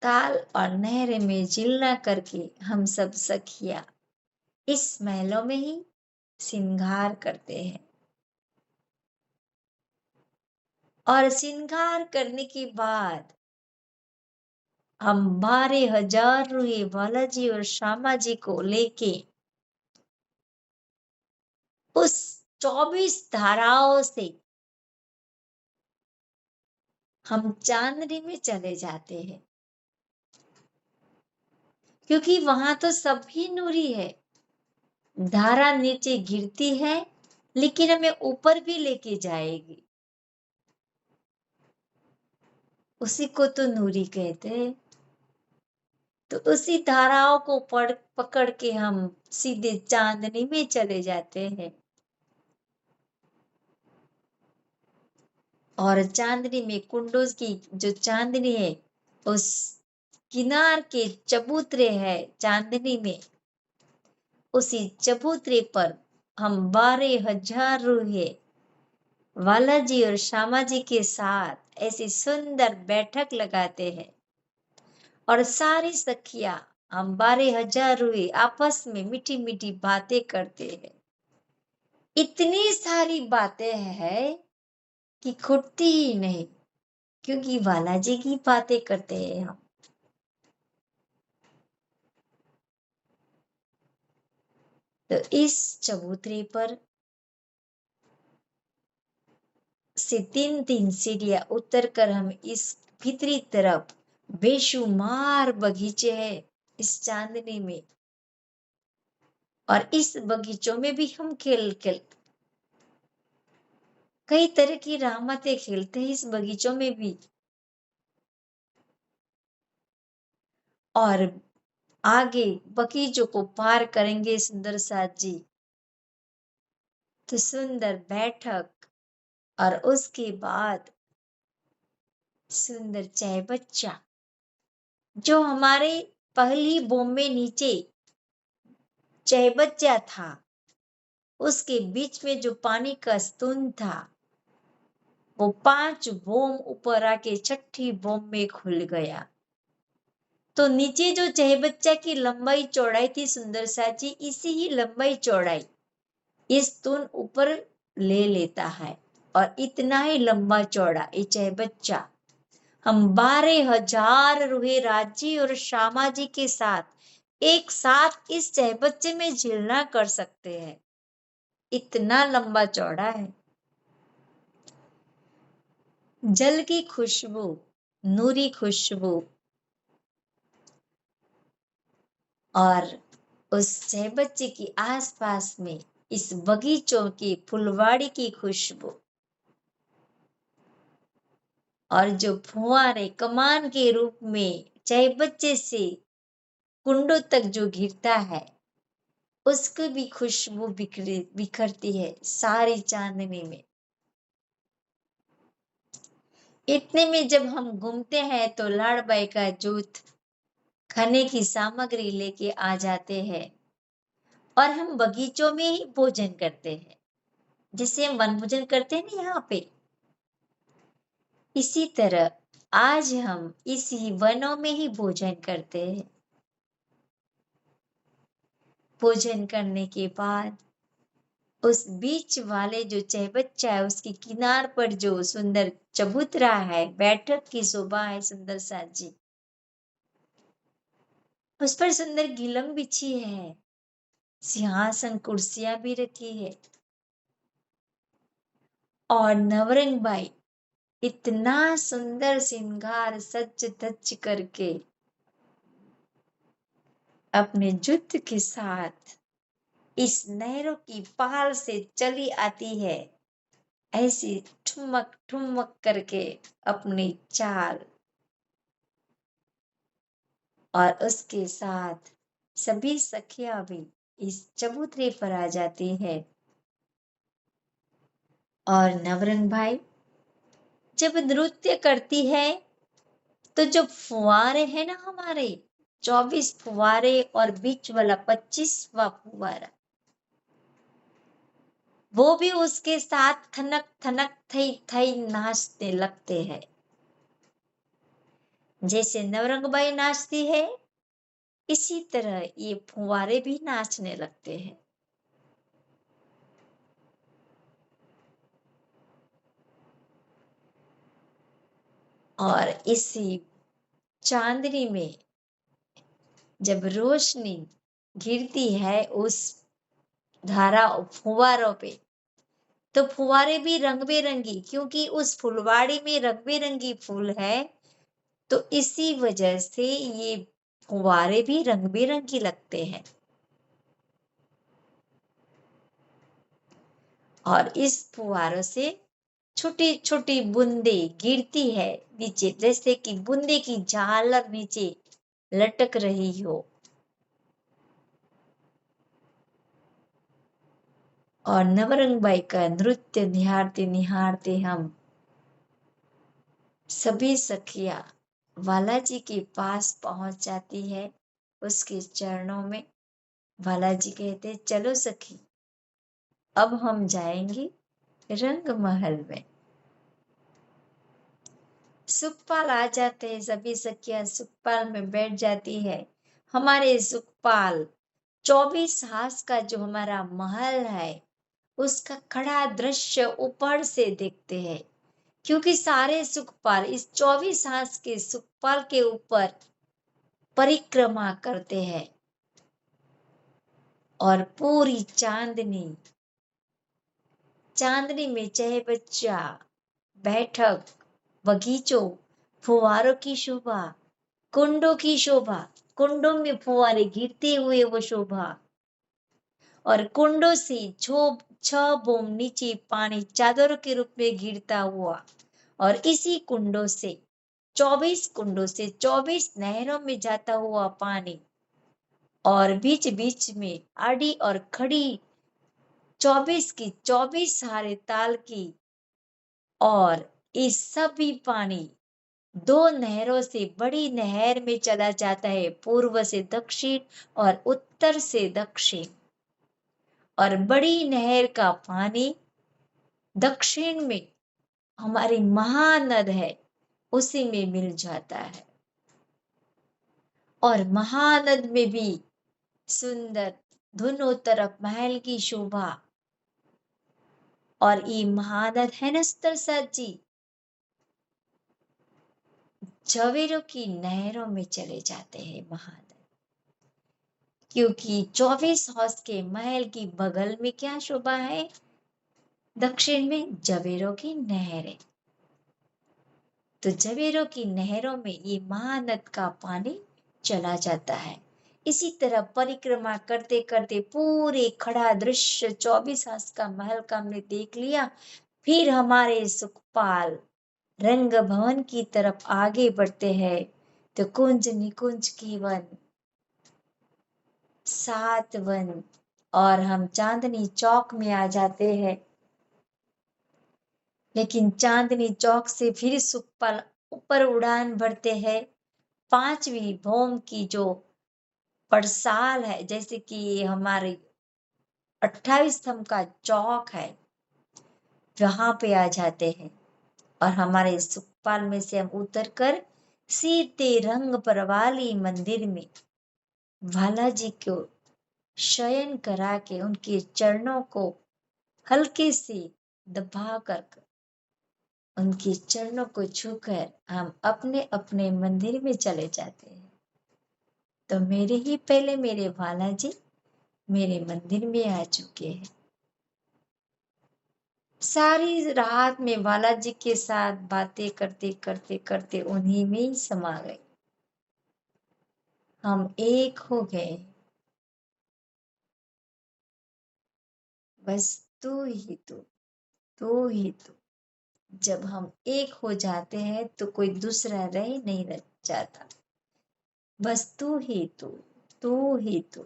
ताल और नहर में जिलना करके हम सब सखिया इस महलों में ही श्रृंगार करते हैं। और श्रृंगार करने के बाद हम 12,000 रूहे बालाजी और श्यामा जी को लेके उस 24 धाराओं से हम चांदनी में चले जाते हैं, क्योंकि वहां तो सभी नूरी है। धारा नीचे गिरती है लेकिन हमें ऊपर भी लेके जाएगी, उसी को तो नूरी कहते हैं। तो उसी धाराओं को पकड़ के हम सीधे चांदनी में चले जाते हैं। और चांदनी में कुंडोज की जो चांदनी है उस किनार के चबूतरे है चांदनी में, उसी चबूतरे पर हम 12,000 रूहे बालाजी और श्यामा जी के साथ ऐसी सुंदर बैठक लगाते हैं। और सारी सखियां हम 12,000 रूहे आपस में मीठी मीठी बातें करते हैं। इतनी सारी बातें हैं कि खुटती ही नहीं, क्योंकि बालाजी की बातें करते हैं हम। तो इस चबूतरे पर से 3-3 सीढ़ियां उतर कर हम इस भीतरी तरफ बेशुमार बगीचे हैं इस चांदनी में, और इस बगीचों में भी हम खेल कई तरह की रहमतें खेलते हैं इस बगीचों में भी। और आगे बगीचों को पार करेंगे सुंदर साथ जी तो सुंदर बैठक, और उसके बाद सुंदर चाय बच्चा जो हमारे पहली बॉम्बे नीचे चाय बच्चा था, उसके बीच में जो पानी का स्तून था वो 5 बॉम्ब ऊपर आके छठी बॉम्ब में खुल गया। तो नीचे जो चाय बच्चा की लंबाई चौड़ाई थी सुंदर साची, इसी ही लंबाई चौड़ाई इस स्तून ऊपर ले लेता है, और इतना ही लंबा चौड़ा ये चाय बच्चा हम 12,000 रूहे राजी और श्यामा जी के साथ एक साथ इस चाय बच्चे में झीलना कर सकते हैं। इतना लंबा चौड़ा है। जल की खुशबू, नूरी खुशबू, और उस चाय बच्चे के आसपास में इस बगीचों की फुलवाड़ी की खुशबू, और जो फुहारे कमान के रूप में चाय बच्चे से कुंडों तक जो गिरता है उसकी भी खुशबू बिखरती है सारी चांदनी में। इतने में जब हम घूमते हैं तो लाड़बाई का जूथ खाने की सामग्री लेके आ जाते हैं, और हम बगीचों में ही भोजन करते हैं, जिसे हम वन भोजन करते हैं ना यहाँ पे। इसी तरह आज हम इसी वनों में ही भोजन करते हैं। भोजन करने के बाद उस बीच वाले जो चाय बच्चा है उसकी किनार पर जो सुंदर चबूतरा है, बैठक की शोभा है सुंदर साथ जी, उस पर सुंदर गिलम बिछी है, सिंहासन कुर्सियां भी रखी है, और नवरंग बाई इतना सुंदर श्रृंगार सज धज करके अपने जुत्त के साथ इस नहरों की पाल से चली आती है, ऐसी ठुमक ठुमक करके अपनी चाल, और उसके साथ सभी सखियां भी इस चबूतरे पर आ जाती है। और नवरंग भाई जब नृत्य करती है तो जो फुवारे हैं ना हमारे 24 फुवारे और बीच वाला 25वां फुवारा, वो भी उसके साथ थनक थनक थई थई नाचने लगते हैं। जैसे नवरंगबाई नाचती है इसी तरह ये फुवारे भी नाचने लगते हैं। और इसी चांदनी में जब रोशनी गिरती है उस धारा फुवारों पे, तो फुवारे भी रंग बिरंगी, क्योंकि उस फुलवाड़ी में रंग बिरंगी फूल है, तो इसी वजह से ये फुवारे भी रंग बिरंगी लगते हैं। और इस फुवारों से छोटी छोटी बूंदे गिरती है नीचे, जैसे कि बूंदे की झालर नीचे लटक रही हो। और नवरंगबाई का नृत्य निहारते निहारते हम सभी सखियां बालाजी के पास पहुंच जाती है, उसके चरणों में। बालाजी कहते चलो सखी, अब हम जाएंगे रंग महल में। सुखपाल आ जाते हैं, सभी सखियां सुखपाल में बैठ जाती है। हमारे सुखपाल 24 हास का जो हमारा महल है उसका खड़ा दृश्य ऊपर से देखते हैं, क्योंकि सारे सुखपाल इस 24 हास के सुखपाल के ऊपर परिक्रमा करते हैं। और पूरी चांदनी में चाहे बच्चा, बैठक, बगीचों, फुवारों की शोभा, कुंडों की शोभा, कुंडों में फुहारे गिरते हुए वो शोभा, और कुंडों से 6 बूंद नीचे पानी चादरों के रूप में गिरता हुआ, और इसी कुंडों से 24 कुंडों से 24 नहरों में जाता हुआ पानी, और बीच बीच में आड़ी और खड़ी 24 की 24 हारे ताल की, और इस सभी पानी 2 नहरों से बड़ी नहर में चला जाता है, पूर्व से दक्षिण और उत्तर से दक्षिण, और बड़ी नहर का पानी दक्षिण में हमारी महानद है उसी में मिल जाता है, और महानद में भी सुंदर दोनों तरफ महल की शोभा, और ये महानद है नस्तर साजी जवेरों की नहरों में चले जाते हैं महानद, क्योंकि 24 हाउस के महल की बगल में क्या शोभा है, दक्षिण में जवेरों की नहर है, तो जवेरों की नहरों में ये महानद का पानी चला जाता है। इसी तरह परिक्रमा करते करते पूरे खड़ा दृश्य 24 हाउस का महल का हमने देख लिया। फिर हमारे सुखपाल रंग भवन की तरफ आगे बढ़ते हैं, तो कुंज निकुंज की वन, 7 वन, और हम चांदनी चौक में आ जाते हैं। लेकिन चांदनी चौक से फिर सुखपाल ऊपर उड़ान भरते हैं। 5वीं भौम की जो पड़साल है, जैसे कि हमारे 28 स्तंभ का चौक है, वहां पे आ जाते हैं, और हमारे सुखपाल में से हम उतरकर सीधे रंग परवाली मंदिर में बालाजी को शयन करा के उनके चरणों को हल्के से दबाकर, उनके चरणों को छूकर हम अपने अपने मंदिर में चले जाते हैं। तो मेरे ही पहले मेरे बालाजी मेरे मंदिर में आ चुके हैं। सारी रात में बालाजी के साथ बातें करते करते करते उन्हीं में ही समा गए, हम एक हो गए। बस तू ही तू ही तू। जब हम एक हो जाते हैं तो कोई दूसरा रह नहीं जाता, बस तू ही तू, तू ही तू,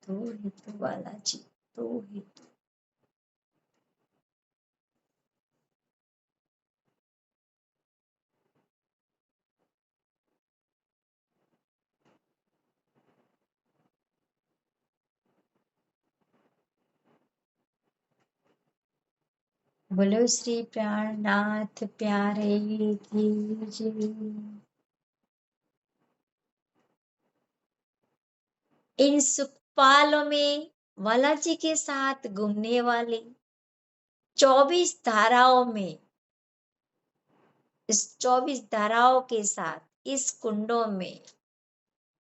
तू ही तू बालाजी, तू ही तू। बोलो श्री प्राणनाथ प्यारे की जय। इन सुखपालों में बालाजी के साथ घूमने वाले 24 धाराओं में, इस 24 धाराओं के साथ इस कुंडों में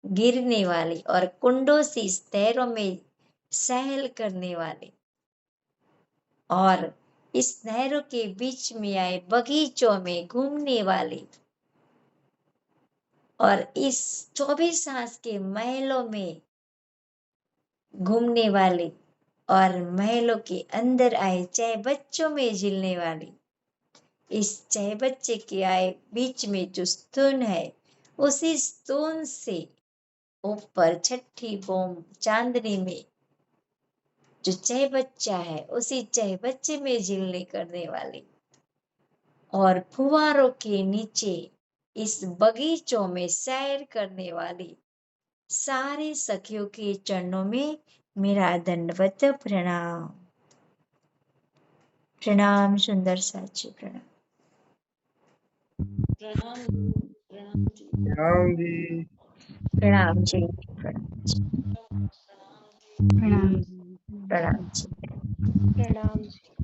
गिरने वाले और कुंडों से इस तैरों में सहल करने वाले, और इस नहरों के बीच में आए बगीचों में घूमने वाले, और इस 24 हाउस के महलों में घूमने वाले, और महलों के अंदर आए चाहे बच्चों में झिलने वाले, इस चाहे बच्चे के आए बीच में जो स्तून है, उसी स्तून से ऊपर 6ठी भौम चांदनी में जो चाहे बच्चा है, उसी चाहे बच्चे में झिलने करने वाले, और फुवारों के नीचे इस बगीचों में सैर करने वाली सारी सखियों के चरणों में मेरा दंडवत प्रणाम। प्रणाम सुंदर साची, प्रणाम। प्रणाम प्रणाम जी। राम जी। प्रणाम जी, प्रणाम जी, प्रणाम। प्रणाम जी। प्रणाम जी।